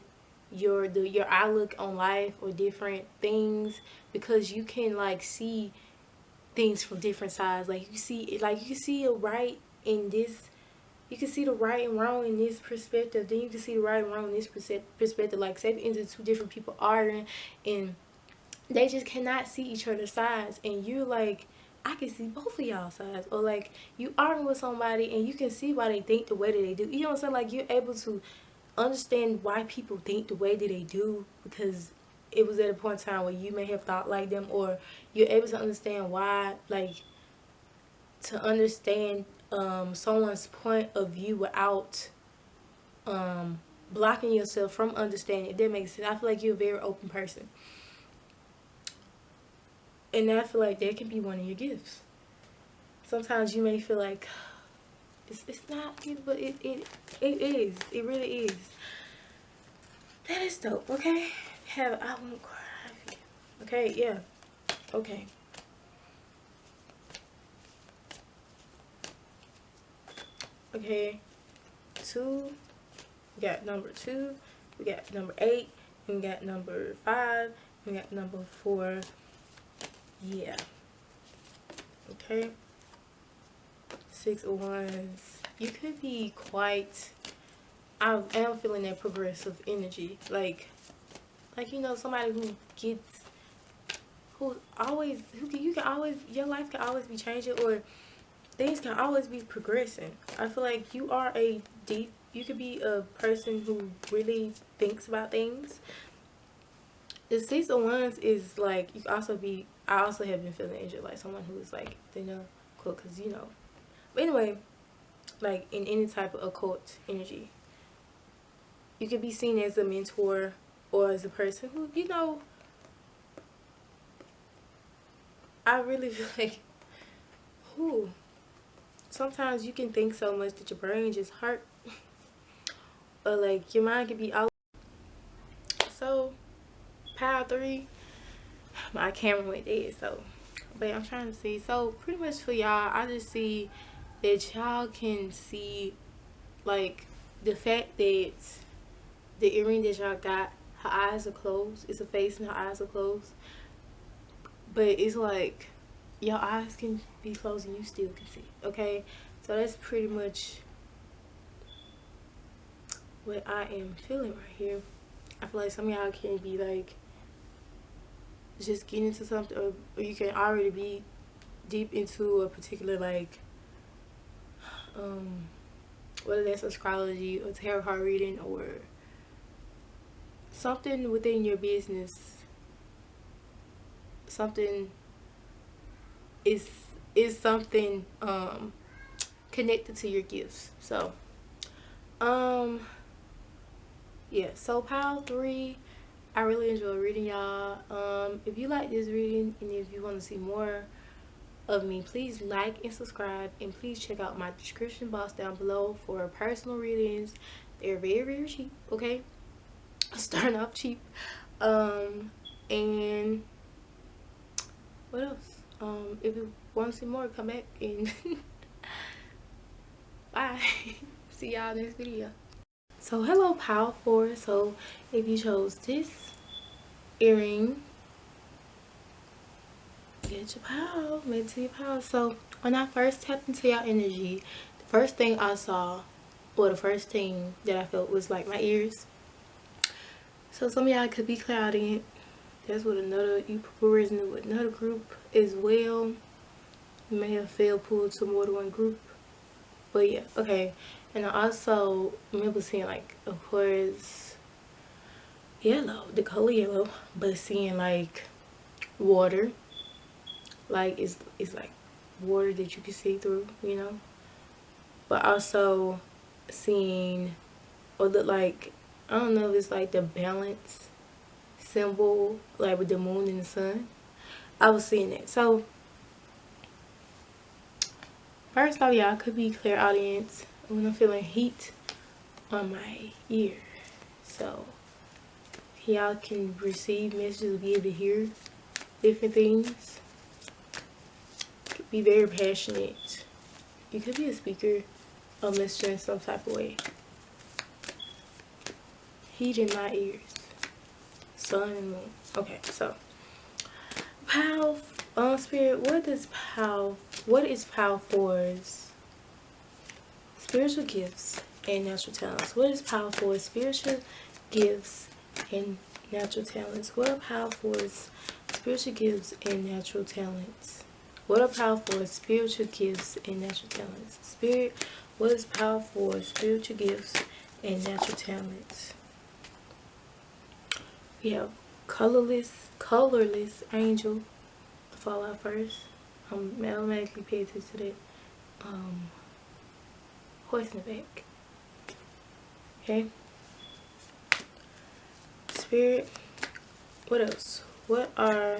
your outlook on life or different things, because you can like see things from different sides. Like, you see it, like you see it right in this you can see the right and wrong in this perspective, then you can see the right and wrong in this perspective. Like, say for instance, two different people arguing and they just cannot see each other's sides, and you're like, I can see both of y'all sides. Or like, you arguing with somebody and you can see why they think the way that they do. You know what I'm saying? Like, you're able to understand why people think the way that they do because it was at a point in time where you may have thought like them, or you're able to understand why, like, to understand someone's point of view without blocking yourself from understanding. If that makes sense. I feel like you're a very open person, and I feel like that can be one of your gifts. Sometimes you may feel like it's not good, but it is. It really is. That is dope. Okay, I won't cry for you. Okay, yeah. Okay. Okay, 2, we got number 2, we got number 8, and we got number 5, we got number 4. Yeah. Okay. 6 of Wands. You could be quite, I am feeling that progressive energy. Like, you know, somebody who gets, you can always, your life can always be changing, or things can always be progressing. I feel like you are you could be a person who really thinks about things. The 6 of Wands is like, you can also be, I also have been feeling injured, like someone who is like, you know, cool, because you know. But anyway, like in any type of occult energy, you could be seen as a mentor or as a person who, you know, I really feel like, sometimes you can think so much that your brain just hurt, or like your mind can be out. So pile 3, my camera went dead, so, but I'm trying to see. So pretty much for y'all, I just see that y'all can see, like, the fact that the earring that y'all got, her eyes are closed. It's a face and her eyes are closed, but it's like your eyes can be closed and you still can see. Okay, so that's pretty much what I am feeling right here. I feel like some of y'all can be like just getting into something, or you can already be deep into a particular, like, whether that's astrology or tarot card reading or something within your business. Something is something connected to your gifts. So yeah, so pile 3, I really enjoy reading y'all. If you like this reading and if you want to see more of me, please like and subscribe, and please check out my description box down below for personal readings. They're very, very cheap. Okay, starting off cheap. And what else? If you want to see more, come back and bye. See y'all next video. So hello pile 4. So if you chose this earring, get your pile, maybe to your pile. So when I first tapped into your energy, the first thing I saw, or the first thing that I felt, was like my ears. So some of y'all could be clairaudient. That's with another, you resonating with another group as well. You may have felt pulled to more than one group, but yeah, okay. And I also remember seeing, like, of course, yellow, the color yellow, but seeing like water, like it's like water that you can see through, you know. But also seeing, or look like, I don't know if it's like the balance symbol, like with the moon and the sun. I was seeing that. So first off, y'all could be clairaudience when I'm feeling heat on my ear. So y'all can receive messages, be able to hear different things. Could be very passionate. You could be a speaker or messenger in some type of way. Heat in my ears. Sun and moon. Okay, so pile spirit, what is pile 4's spiritual gifts and natural talents. What is powerful is spiritual gifts and natural talents. What are powerful is spiritual gifts and natural talents. What are powerful is spiritual gifts and natural talents. What is powerful is spiritual gifts and natural talents. We have colorless angel fall out first. Automatically pay attention to that. Horse in the back. Okay. Spirit. What else? What are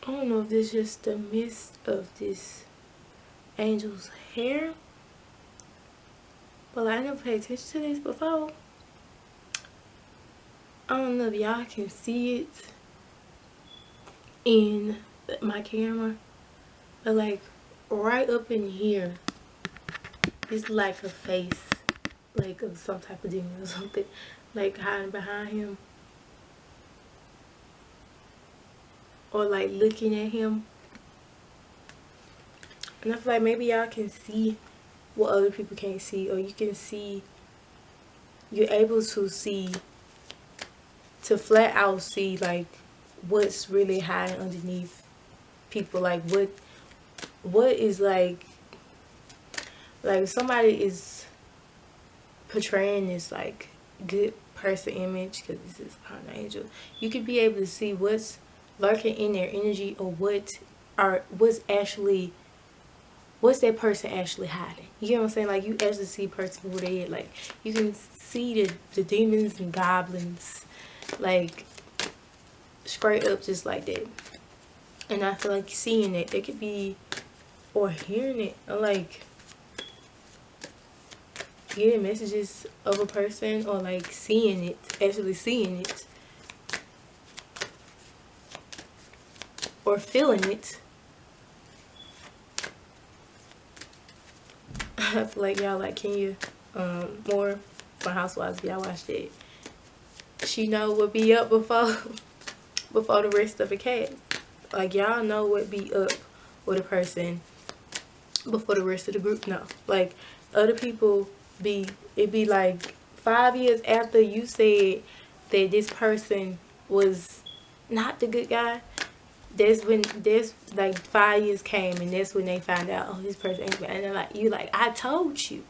I don't know if this is just the mist of this angel's hair, but like, I never paid attention to this before. I don't know if y'all can see it in my camera, but like right up in here it's like a face, like of some type of demon or something, like hiding behind him or like looking at him. And I feel like maybe y'all can see what other people can't see, or you can see, you're able to see, to flat out see like what's really hiding underneath people, like what is like if somebody is portraying this like good person image, because this is kind of angel, you could be able to see what's lurking in their energy, or what's that person actually hiding. You get what I'm saying? Like, you actually see a person who they is. Like, you can see the demons and goblins, like, straight up just like that. And I feel like seeing it, they could be, or hearing it, or like getting messages of a person, or like seeing it, actually seeing it, or feeling it. I feel like y'all like Kenya more for Housewives. Y'all watched it. She know what be up before the rest of the cast. Like, y'all know what be up with a person before the rest of the group know. Like, other people it be like 5 years after you said that this person was not the good guy. That's like 5 years came, and that's when they find out, oh, this person ain't bad. And they're like, you like, I told you.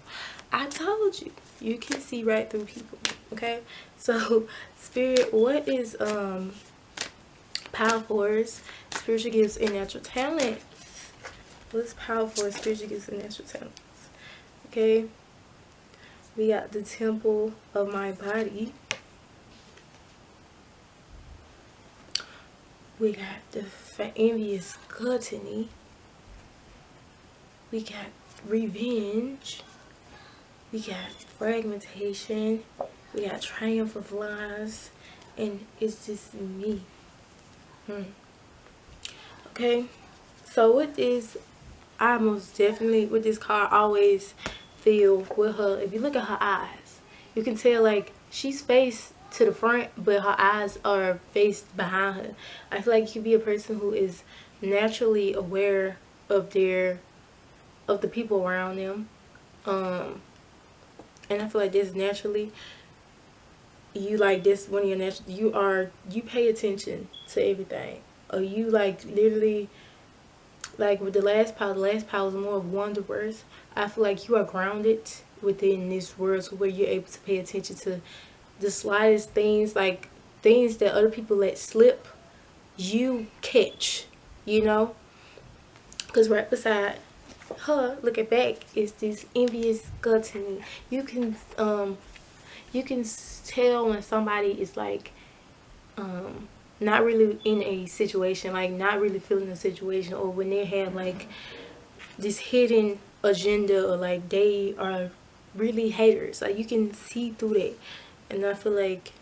You can see right through people. Okay, so spirit, what is powerful is spiritual gifts and natural talents. What's powerful is spiritual gifts and natural talents. Okay, we got the temple of my body. We got the envious gluttony. We got revenge. We got fragmentation. We got triumph of lies. And it's just me. Okay. So with this, I most definitely, with this card, always feel with her. If you look at her eyes, you can tell like she's faced to the front, but her eyes are faced behind her. I feel like you be a person who is naturally aware of the people around them, and I feel like this naturally, you like this one of your natural, you pay attention to everything, or you like literally, like with the last pile was more of wanderers. I feel like you are grounded within this world, so where you're able to pay attention to the slightest things, like things that other people let slip, you catch, you know, because right beside her, looking back, is this envious gluttony. You can tell when somebody is like not really in a situation, like not really feeling the situation, or when they have like this hidden agenda, or like they are really haters. Like, you can see through that. And I feel like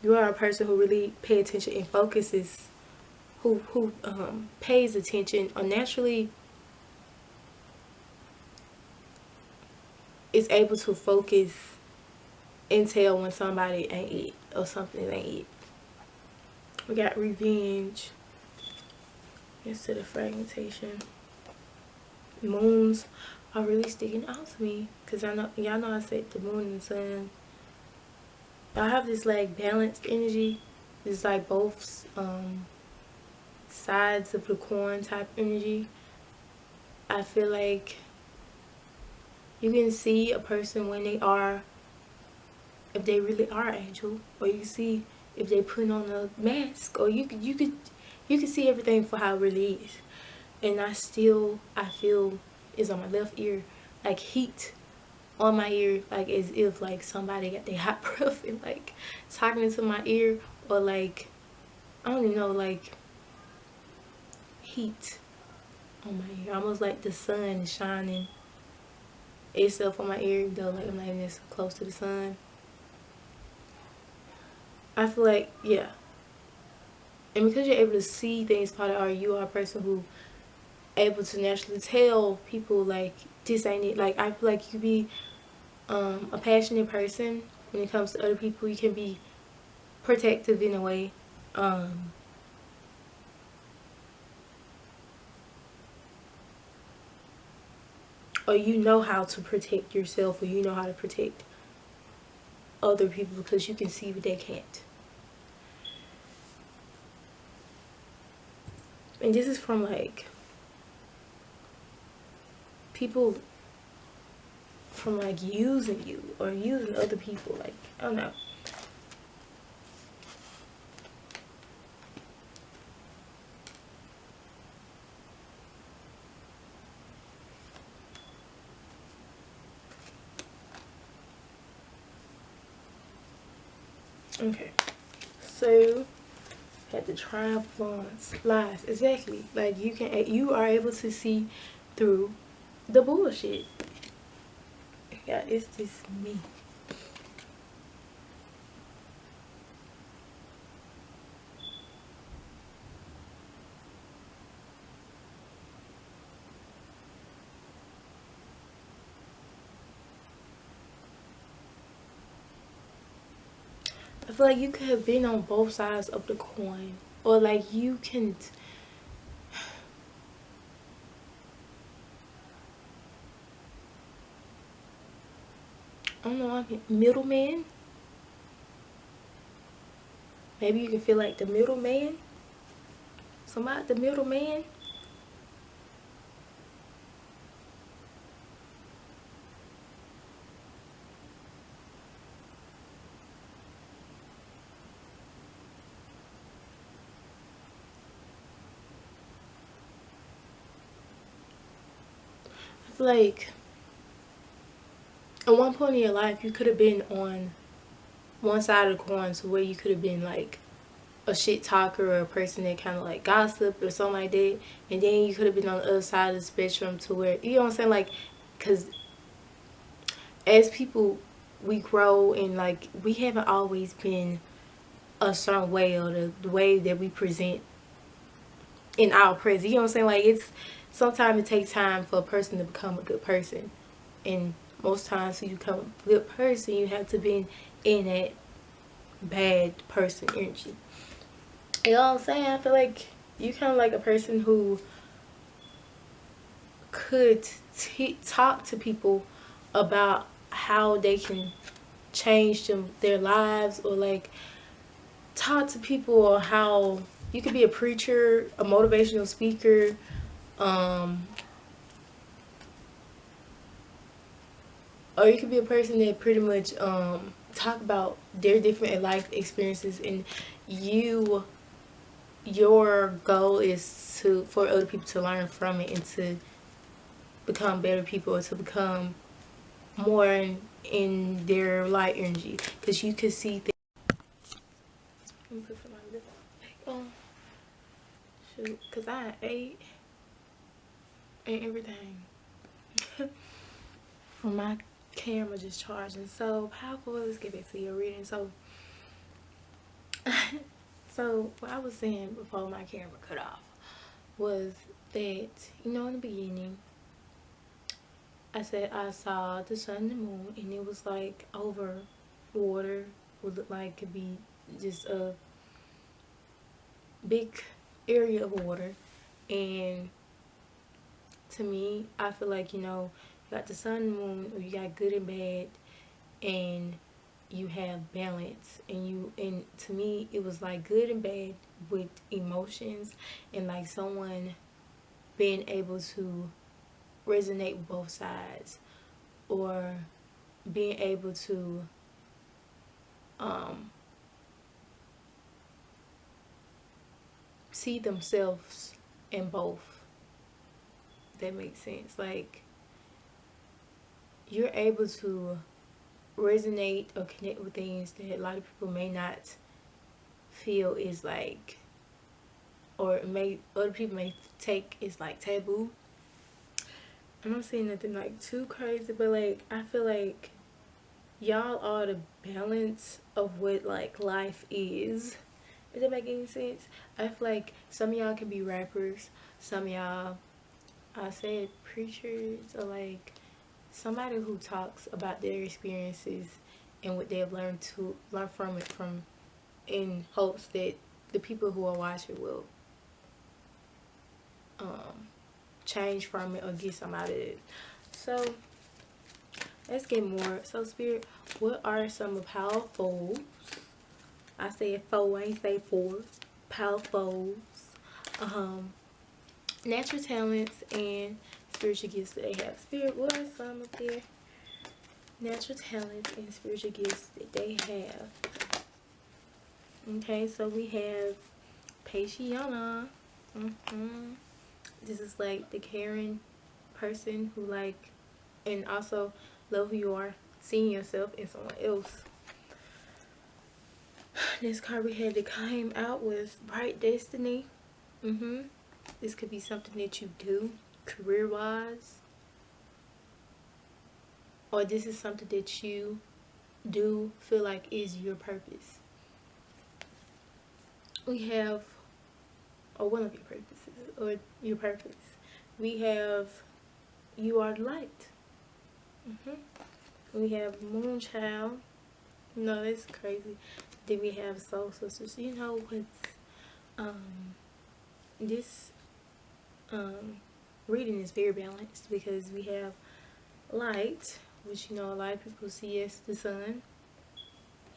you are a person who really pay attention and focuses who pays attention or naturally is able to focus and tell when somebody ain't it or something ain't it. We got revenge instead of fragmentation. Moons are really sticking out to me because I know y'all know I said the moon and the sun. I have this like balanced energy. It's like both sides of the coin type energy. I feel like you can see a person when they are, if they really are angel, or you can see if they put on a mask, or you could see everything for how it really is. And I feel it's on my left ear, like heat on my ear, like as if like somebody got their hot breath and like talking into my ear, or like I don't even know, like heat on my ear, almost like the sun is shining itself on my ear, though like I'm not even this close to the sun. I feel like, yeah, and because you're able to see things, part of you are a person who able to naturally tell people like this ain't it. Like I feel like you be a passionate person when it comes to other people. You can be protective in a way. Or you know how to protect yourself, or you know how to protect other people because you can see what they can't. And this is from like people from like using you or using other people, like I don't know. Okay, so had the triumph lies, exactly. Like you are able to see through the bullshit. Yeah, it's just me. I feel like you could have been on both sides of the coin, or like you can. I don't know. I mean, middleman. Maybe you can feel like the middleman. Somebody, the middleman. I feel like at one point in your life you could have been on one side of the coin, to where you could have been like a shit talker or a person that kind of like gossip or something like that, and then you could have been on the other side of the spectrum to where, you know what I'm saying, like, because as people we grow, and like we haven't always been a certain way, or the way that we present in our present, you know what I'm saying, like it's sometimes it takes time for a person to become a good person, and most times to become a good person you have to be in that bad person energy. You know what I'm saying? I feel like you kind of like a person who could talk to people about how they can change their lives, or like talk to people, or how you could be a preacher, a motivational speaker, or you could be a person that pretty much talk about their different life experiences, and your goal is for other people to learn from it and to become better people, or to become more in their light energy, because you could see things. Let me put some of this on. Shoot, because I ate and everything. From my camera just charging so powerful. Let's get back to your reading. So So what I was saying before my camera cut off was that, you know, in the beginning I said I saw the sun and the moon, and it was like over water. Would look like could be just a big area of water. And to me, I feel like, you know, you got the sun and moon, or you got good and bad, and you have balance. And to me, it was like good and bad with emotions, and like someone being able to resonate with both sides, or being able to see themselves in both. That makes sense. Like, you're able to resonate or connect with things that a lot of people may not feel is like, or may other people may take is like taboo. I'm not saying nothing like too crazy, but like I feel like y'all are the balance of what like life is. Does that make any sense? I feel like some of y'all can be rappers, some of y'all, I said preachers, or like somebody who talks about their experiences and what they've learned from it, from in hopes that the people who are watching will change from it or get some out of it. So let's get more. So Spirit, what are some powerful, I said four, I ain't say four, powerful natural talents and spiritual gifts that they have? Spirit, what are some of their natural talents and spiritual gifts that they have? Okay, so we have Patiana. This is like the caring person who like, and also love who you are, seeing yourself in someone else. This card we had that came out was Bright Destiny. This could be something that you do career wise, or this is something that you do feel like is your purpose. We have, or one of your purposes, or your purpose. We have you are the light. We have Moonchild. No, that's crazy. Then we have Soul Sisters. You know what's this reading is very balanced, because we have light, which, you know, a lot of people see as the sun.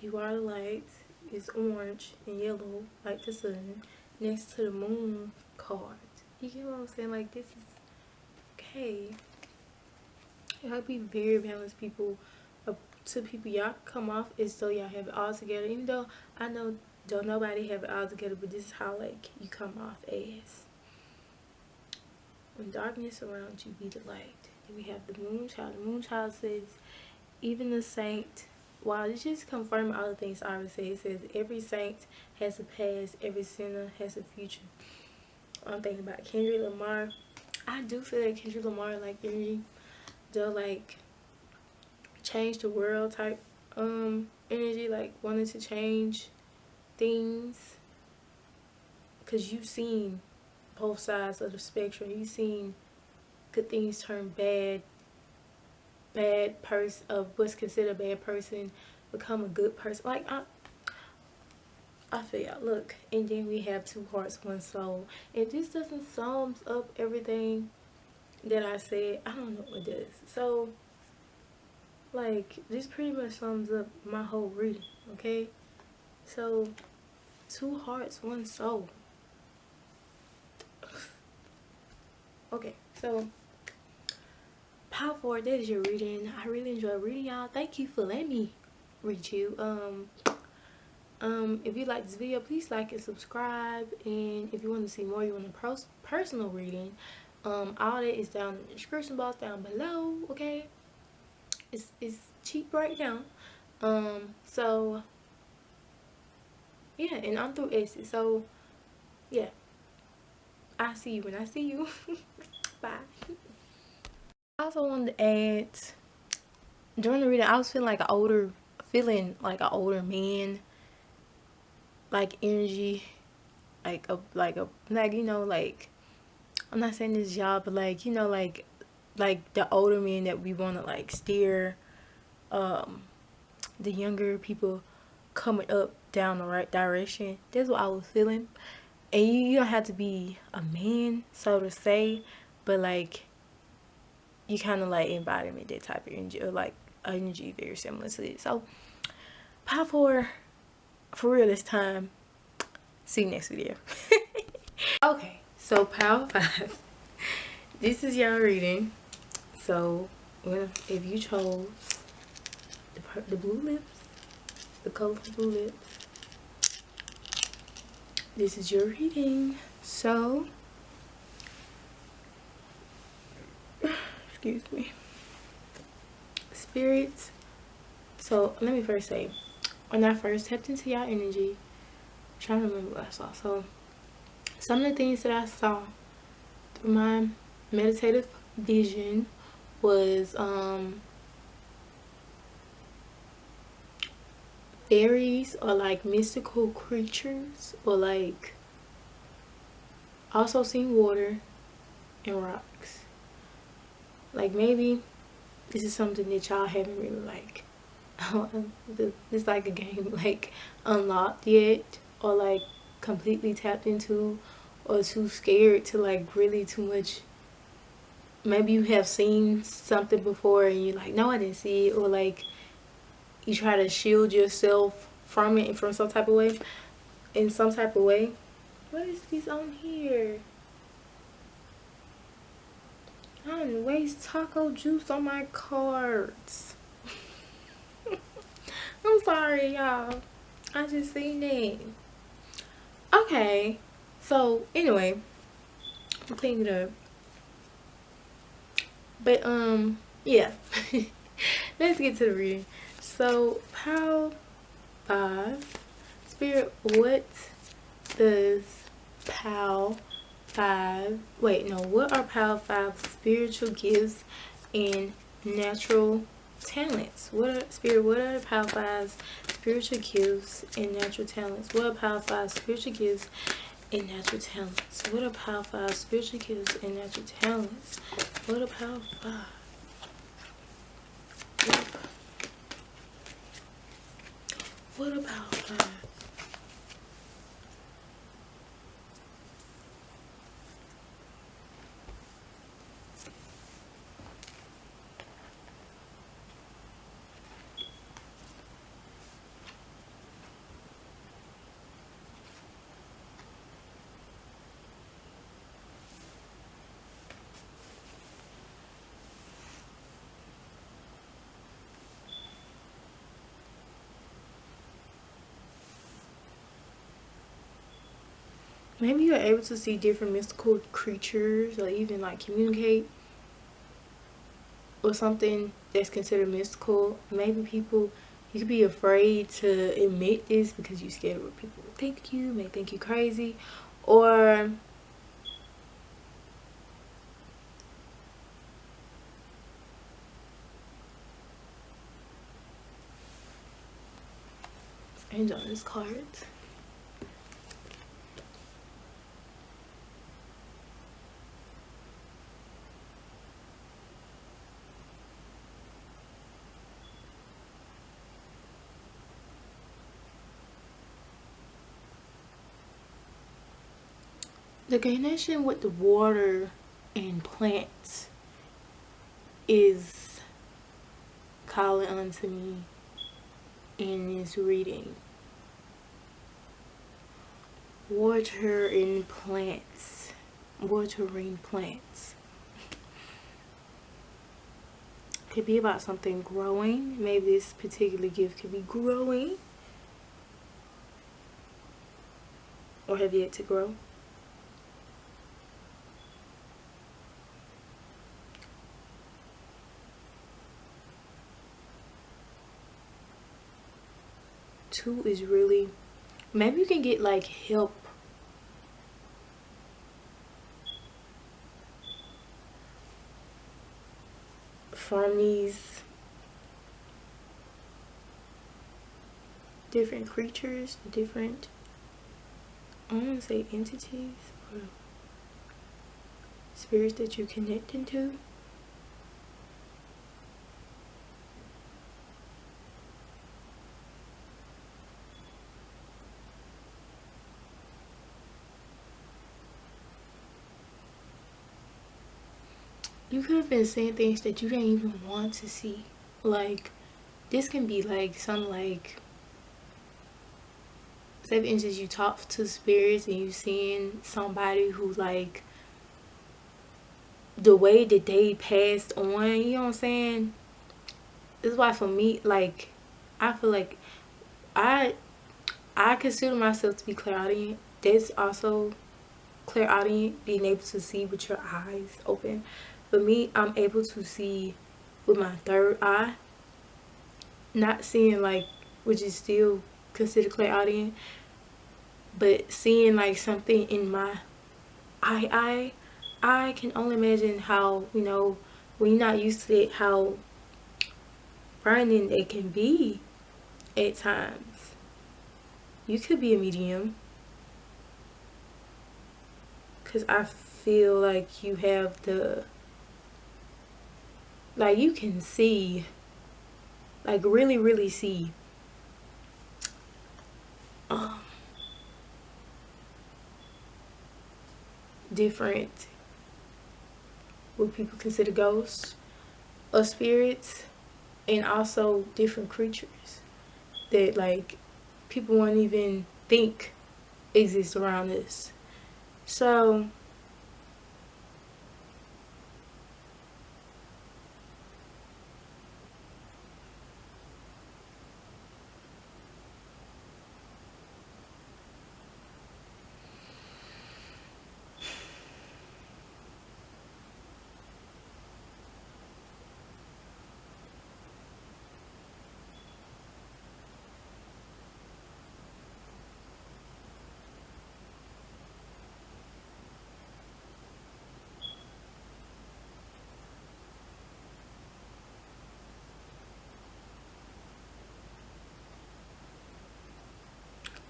You are the light is orange and yellow like the sun, next to the moon card. You get what I'm saying? Like, this is okay. Y'all be very balanced people. To people, y'all come off as though y'all have it all together, even though I know don't nobody have it all together, but this is how like you come off as. When darkness surrounds you, be the light. Then we have the Moonchild. The Moonchild says, even the saint, wow, this just confirm all the things I already said. It says every saint has a past, every sinner has a future. I'm thinking about Kendrick Lamar. I do feel like Kendrick Lamar like energy. They'll like change the world type energy, like wanting to change things, because you've seen both sides of the spectrum. You've seen good things turn bad person, of what's considered a bad person become a good person. Like I feel y'all. Look, and then we have two hearts, one soul. If this doesn't sums up everything that I said, I don't know what does. So like, this pretty much sums up my whole reading, okay? So, two hearts, one soul. Okay, so, power forward, that is your reading. I really enjoy reading y'all. Thank you for letting me read you. If you like this video, please like and subscribe. And if you want to see more, you want a personal reading, all that is down in the description box down below, okay? It's cheap right now. So yeah, and I'm through Etsy. So yeah, I see you when I see you. Bye. I also wanted to add, during the reading, I was feeling like an older man like energy, like you know, like, I'm not saying this y'all, but like, you know, like the older men that we want to like steer the younger people coming up down the right direction. That's what I was feeling. And you don't have to be a man, so to say, but like you kind of like embodiment that type of energy, or like energy very similar to it. So power for real this time. See you next video. Okay, so power 5. This is y'all reading. So if you chose the blue lips, the colorful blue lips, this is your reading. So excuse me, spirits. So let me first say, when I first tapped into y'all energy, I'm trying to remember what I saw. So some of the things that I saw through my meditative vision was fairies, or like mystical creatures, or like also seen water and rocks. Like maybe this is something that y'all haven't really like it's like a game like unlocked yet, or like completely tapped into, or too scared to like really too much. Maybe you have seen something before and you're like, no, I didn't see it, or like you try to shield yourself from it from some type of way, in some type of way. What is this on here? I didn't waste taco juice on my cards. I'm sorry, y'all. I just seen it. Okay, so anyway, I'm cleaning it up. But yeah. Let's get to the reading. So power 5. Spirit, what does PAL 5, wait, no, what are PAL 5 spiritual gifts and natural talents? What are PAL 5's spiritual gifts and natural talents? What are PAL 5 spiritual gifts and natural talents? What are PAL 5 spiritual gifts and natural talents? What are PAL 5? What are PAL 5? Maybe you're able to see different mystical creatures, or even like communicate, or something that's considered mystical. Maybe people, you could be afraid to admit this because you're scared of what people will think you, may think you crazy, or angel on this card. The connection with the water and plants is calling unto me in this reading. Water and plants. Watering plants. Could be about something growing. Maybe this particular gift could be growing, or have yet to grow. Two is really, maybe you can get like help from these different creatures, different I want to say entities or spirits that you're connecting to. You could have been saying things that you didn't even want to see. Like, this can be like some, like, say for instance you talk to spirits and you seeing somebody who, like, the way that they passed on, you know what I'm saying? This is why for me, like, I feel like I consider myself to be clairaudient. That's also clairaudient, being able to see with your eyes open. For me, I'm able to see with my third eye, not seeing, like, which is still considered clairaudient, but seeing like something in my eye. I can only imagine how, you know, when you're not used to it, how frightening it can be at times. You could be a medium, because I feel like you have the, like, you can see, like, really see different, what people consider ghosts or spirits, and also different creatures that, like, people won't even think exist around us. So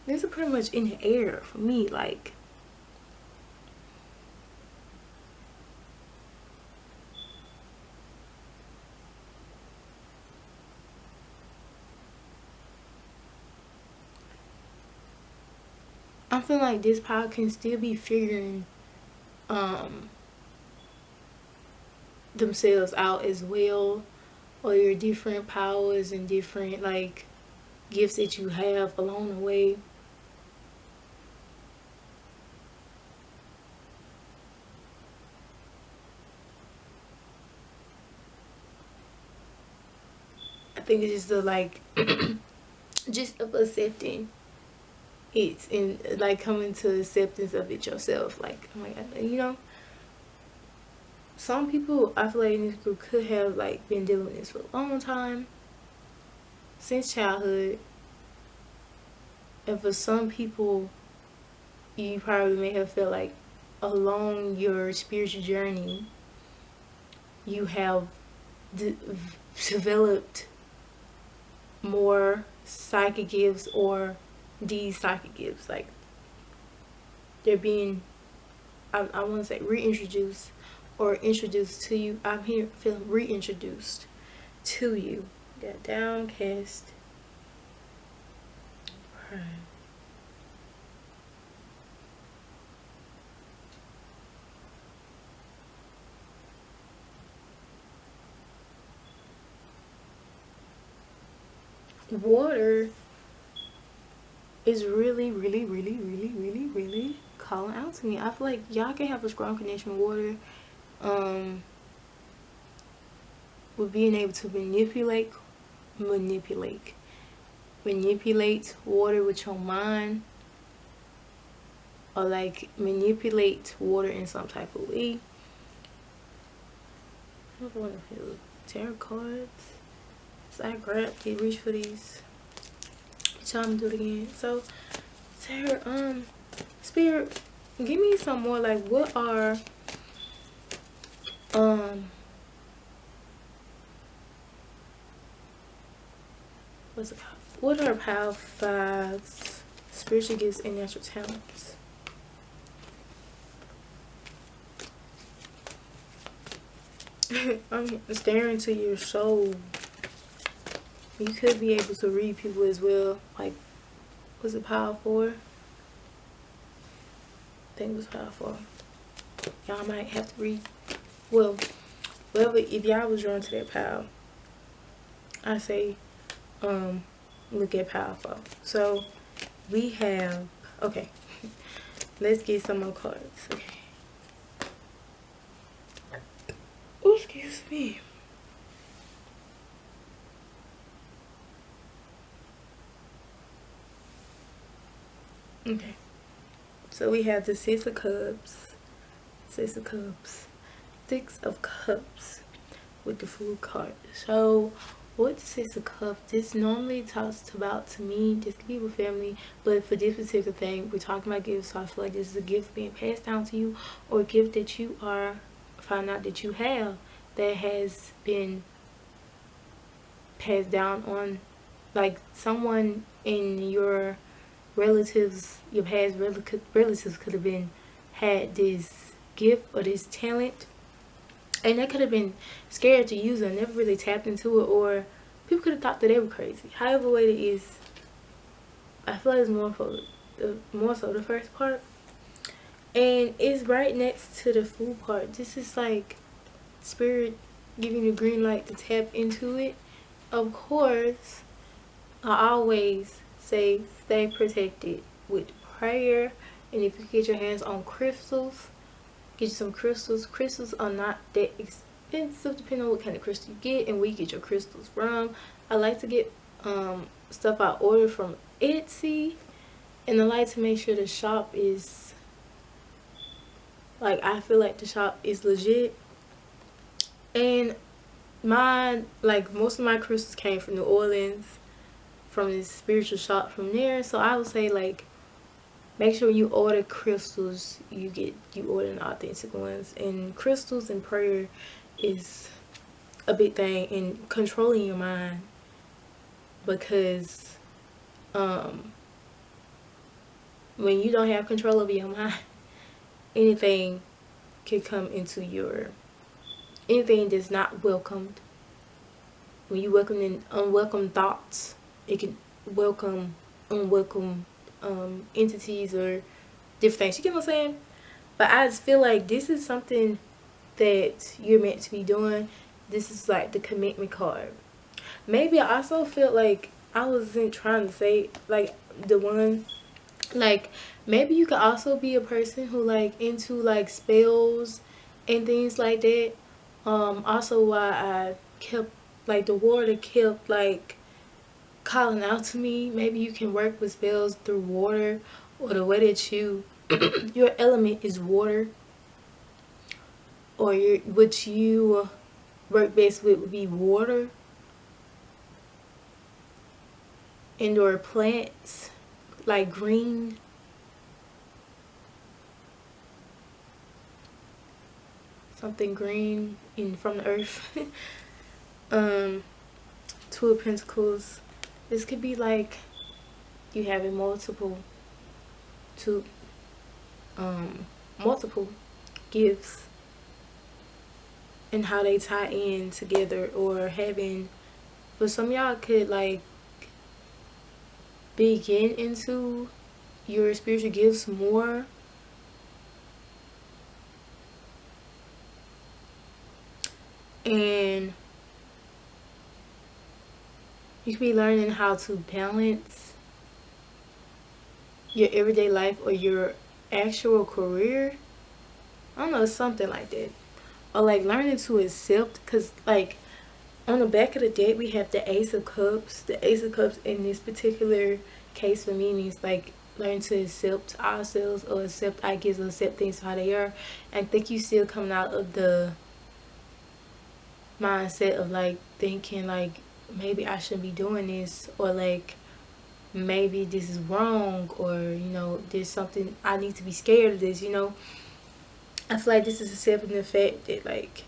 this is pretty much in the air for me. Like, I feel like this power can still be figuring themselves out as well, or your different powers and different, like, gifts that you have along the way. I think it's just the, like, just of accepting it, and like coming to acceptance of it yourself. Like, oh my god, you know, some people I feel like in this group could have, like, been dealing with this for a long time, since childhood. And for some people, you probably may have felt like along your spiritual journey you have developed more psychic gifts, or these psychic gifts, like, they're being, I want to say reintroduced or introduced to you. I'm here feeling reintroduced to you. Got downcast. Right. Water is really calling out to me. I feel like y'all can have a strong connection with water, with being able to manipulate water with your mind, or like manipulate water in some type of way. I don't want to feel tarot cards. So I grabbed it, reach for these. Tell me to do it again. So tarot, spirit, give me some more, like, what are what's it called? What are power fives, spiritual gifts, and natural talents? I'm staring to your soul. You could be able to read people as well. Like, was it Power 4? I think it was Power 4. Y'all might have to read. Well, whatever, if y'all was drawn to that Power, I say, look at Power 4. So, we have, okay, let's get some more cards. Okay. Oh, excuse me. Okay, so we have the Six of Cups, Six of Cups, Six of Cups with the Fool card. So what the Six of Cups, this normally talks about to me, this could be with family, but for this particular thing, we're talking about gifts, so I feel like this is a gift being passed down to you, or a gift that you are find out that you have that has been passed down on, like someone in your relatives, your past relatives could have been had this gift or this talent, and they could have been scared to use it and never really tapped into it, or people could have thought that they were crazy. However way it is, I feel like it's more so the first part, and it's right next to the Fool part. This is like spirit giving you the green light to tap into it. Of course, I always say stay protected with prayer, and if you get your hands on crystals, get you some crystals. Crystals are not that expensive depending on what kind of crystal you get and where you get your crystals from. I like to get stuff I order from Etsy, and I like to make sure the shop is, like, I feel like the shop is legit. And most of my crystals came from New Orleans, from this spiritual shop from there. So I would say, like, make sure when you order crystals, you order the authentic ones. And crystals and prayer is a big thing in controlling your mind, because when you don't have control over your mind, anything can come into anything that's not welcomed. When you welcome in unwelcome thoughts, it can welcome unwelcome entities or different things. You get what I'm saying? But I just feel like this is something that you're meant to be doing. This is like the commitment card. Maybe I also felt like I wasn't trying to say, like, the one, like, maybe you could also be a person who, like, into, like, spells and things like that. Also why I kept, like, the water kept, like, calling out to me. Maybe you can work with spells through water, or the way that you your element is water, or what you work best with would be water, indoor plants, like green, something green from the earth. Two of Pentacles. This could be like you having multiple gifts and how they tie in together, or having, for some of y'all could, like, begin into your spiritual gifts more, and you could be learning how to balance your everyday life or your actual career. I don't know, something like that. Or like learning to accept, because like on the back of the deck we have the Ace of Cups. The Ace of Cups in this particular case for me means like learn to accept ourselves, or accept ideas, or accept things how they are. And I think you still coming out of the mindset of like thinking like maybe I shouldn't be doing this, or like maybe this is wrong, or you know, there's something I need to be scared of this, you know. I feel like this is accepting the fact that like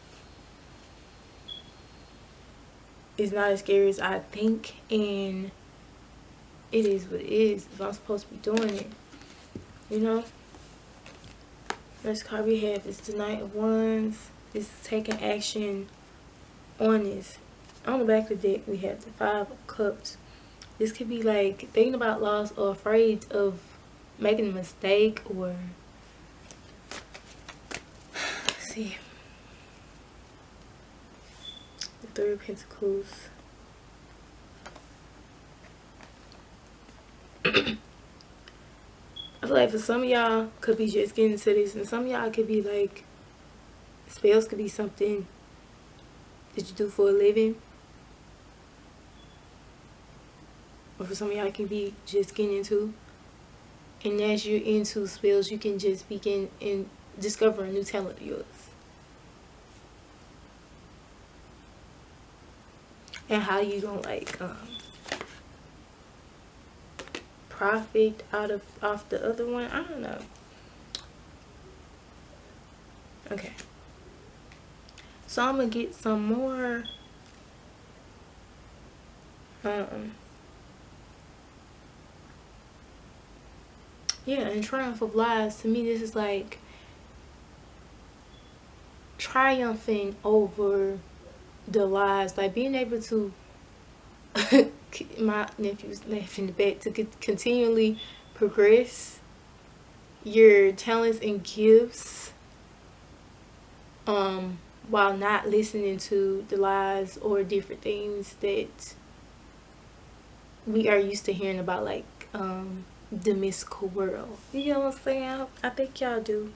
it's not as scary as I think, and it is what it is if I'm supposed to be doing it, you know. Next card we have is the Knight of Wands. This is taking action on this. On the back of the deck, we have the 5 of Cups. This could be like thinking about loss or afraid of making a mistake, or let's see, the 3 of Pentacles. I feel like for some of y'all could be just getting into this, and some of y'all could be like, spells could be something that you do for a living, or for some of y'all can be just getting into. And as you're into spells, you can just begin and discover a new talent of yours. And how you gonna like profit off the other one, I don't know. Okay, so I'm gonna get some more yeah, and Triumph of Lies, to me this is like triumphing over the lies, like being able to my nephew's laughing in the back, to continually progress your talents and gifts while not listening to the lies or different things that we are used to hearing about, like the mystical world. You know what I'm saying? I think y'all do.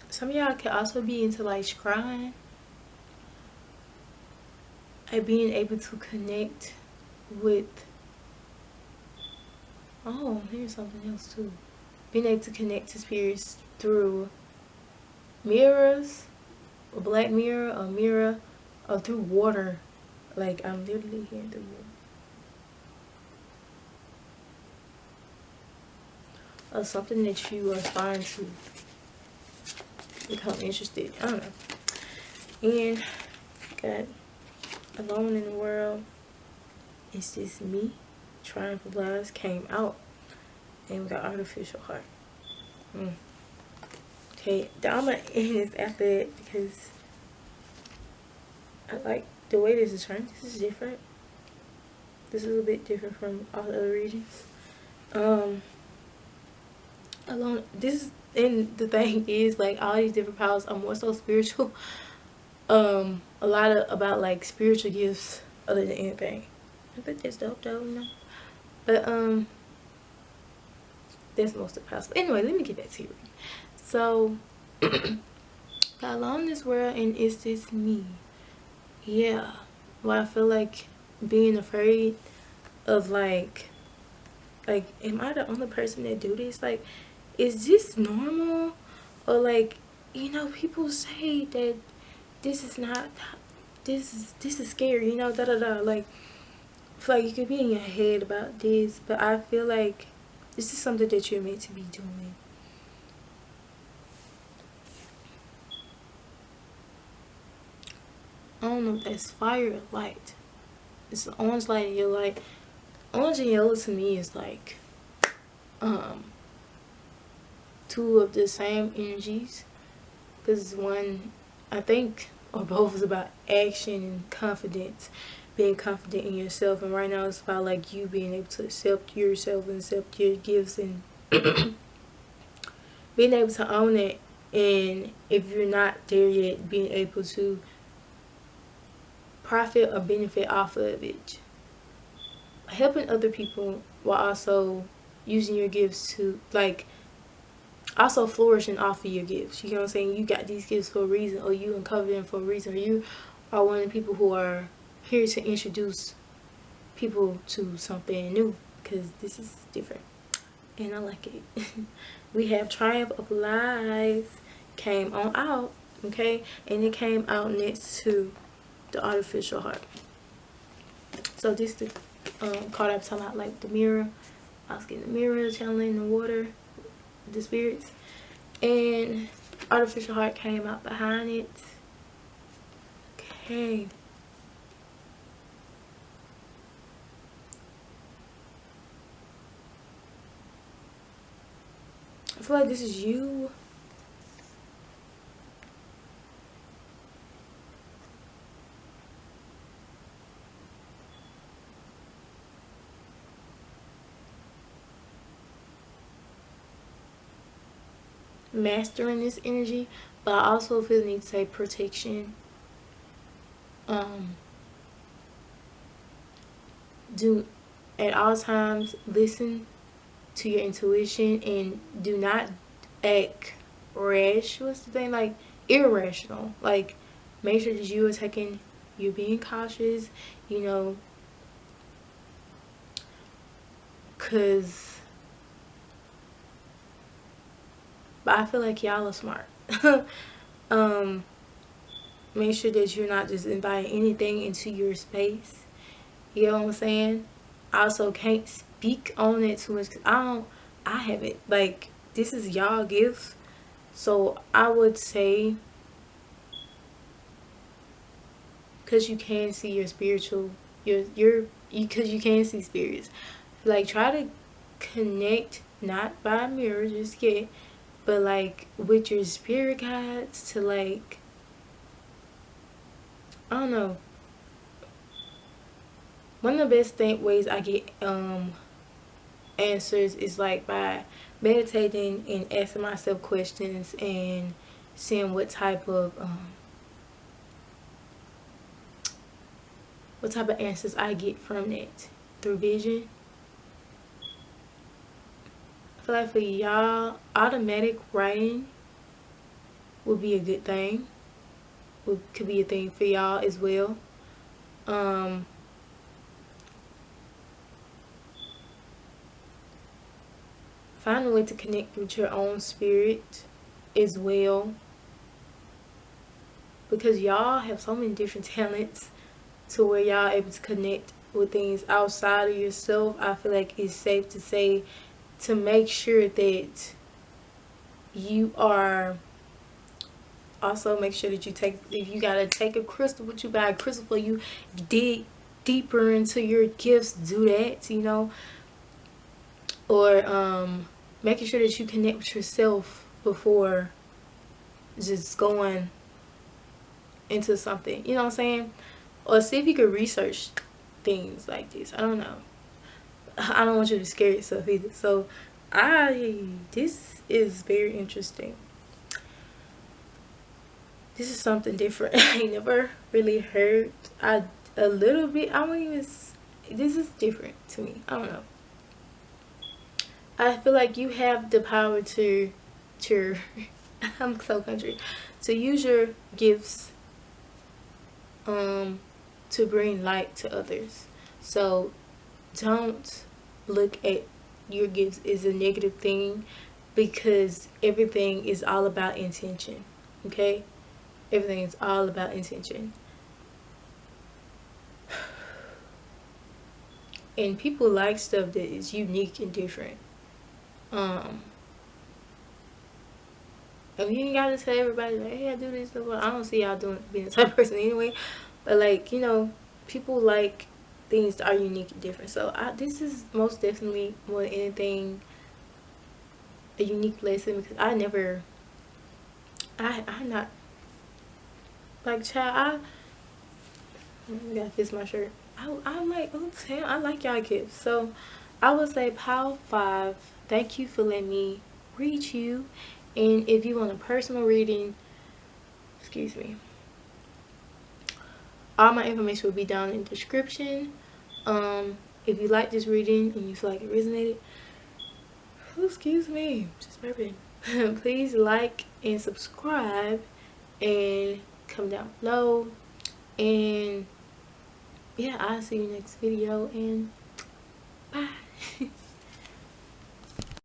Some of y'all can also be into like scrying, like being able to connect with, oh, here's something else too, being able to connect to spirits through mirrors, a black mirror, a mirror, or through water. Like I'm literally hearing through water, or something that you are trying to become interested. I don't know. And got Alone in the World. It's Just Me. Triumph of Lies came out, and we got Artificial Heart. Okay, I'm gonna end this after that because I like the way this is turned. This is different. This is a bit different from all the other readings. Alone. This is, and the thing is, like, all these different powers are more so spiritual. A lot of about like spiritual gifts other than anything. I think that's dope though, you know. But that's most of the powers. But anyway, let me get back to you. So got Alone in this World, and It's Just Me. Yeah. Well, I feel like being afraid of like am I the only person that do this? Like, is this normal? Or like, you know, people say that this is not, this is scary, you know, da da da. Like, I feel like you could be in your head about this, but I feel like this is something that you're meant to be doing. I don't know if that's fire or light. It's an orange light and yellow light. Orange and yellow to me is like two of the same energies, because one, I think, or both, is about action and confidence, being confident in yourself, and right now it's about like you being able to accept yourself and accept your gifts and being able to own it. And if you're not there yet, being able to profit or benefit off of it, helping other people while also using your gifts to like also flourishing off of your gifts. You know what I'm saying? You got these gifts for a reason, or you uncover them for a reason, or you are one of the people who are here to introduce people to something new, because this is different and I like it. We have Triumph of Lies came on out, okay, and it came out next to the Artificial Heart. So this is the card I'm talking about, like the mirror. I was getting the mirror, channeling the water, the spirits, and Artificial Heart came out behind it. Okay. I feel like this is you. Mastering this energy, but I also feel the need to say protection. Do at all times listen to your intuition and do not act rash. What's the thing? Like irrational. Like make sure that you're being cautious, you know, cause but I feel like y'all are smart. Make sure that you're not just inviting anything into your space. You know what I'm saying? I also can't speak on it too much because I haven't, like, this is y'all gift. So I would say, because you can see your spiritual, because you can see spirits. Like, try to connect, not by a mirror just yet, but like with your spirit guides to, like, I don't know. One of the best ways I get answers is like by meditating and asking myself questions and seeing what type of answers I get from that through vision. I feel like for y'all, automatic writing would be a good thing. Could be a thing for y'all as well. Find a way to connect with your own spirit as well, because y'all have so many different talents to where y'all able to connect with things outside of yourself. I feel like it's safe to say to make sure that you are also make sure that if you gotta take a crystal with you, buy a crystal for you, dig deeper into your gifts, do that, you know, or making sure that you connect with yourself before just going into something, you know what I'm saying? Or see if you could research things like this. I don't know. I don't want you to scare yourself either. So this is very interesting. This is something different. I never really heard. A little bit. I don't even. This is different to me. I don't know. I feel like you have the power to I'm so country, to use your gifts to bring light to others. So don't look at your gifts as a negative thing, because everything is all about intention. Okay, everything is all about intention. And people like stuff that is unique and different. I mean, you ain't gotta tell everybody like, hey, I do this stuff. I don't see y'all being the type of person anyway. But like, you know, people like things that are unique and different. So this is most definitely more than anything a unique lesson, because I'm not like, child. I gotta fix my shirt. I'm like, oh damn, I like y'all gifts. So I would say Power 5. Thank you for letting me read you. And if you want a personal reading, excuse me, all my information will be down in the description. If you like this reading and you feel like it resonated, excuse me, just burping. Please like and subscribe and come down below. And yeah, I'll see you next video, and bye.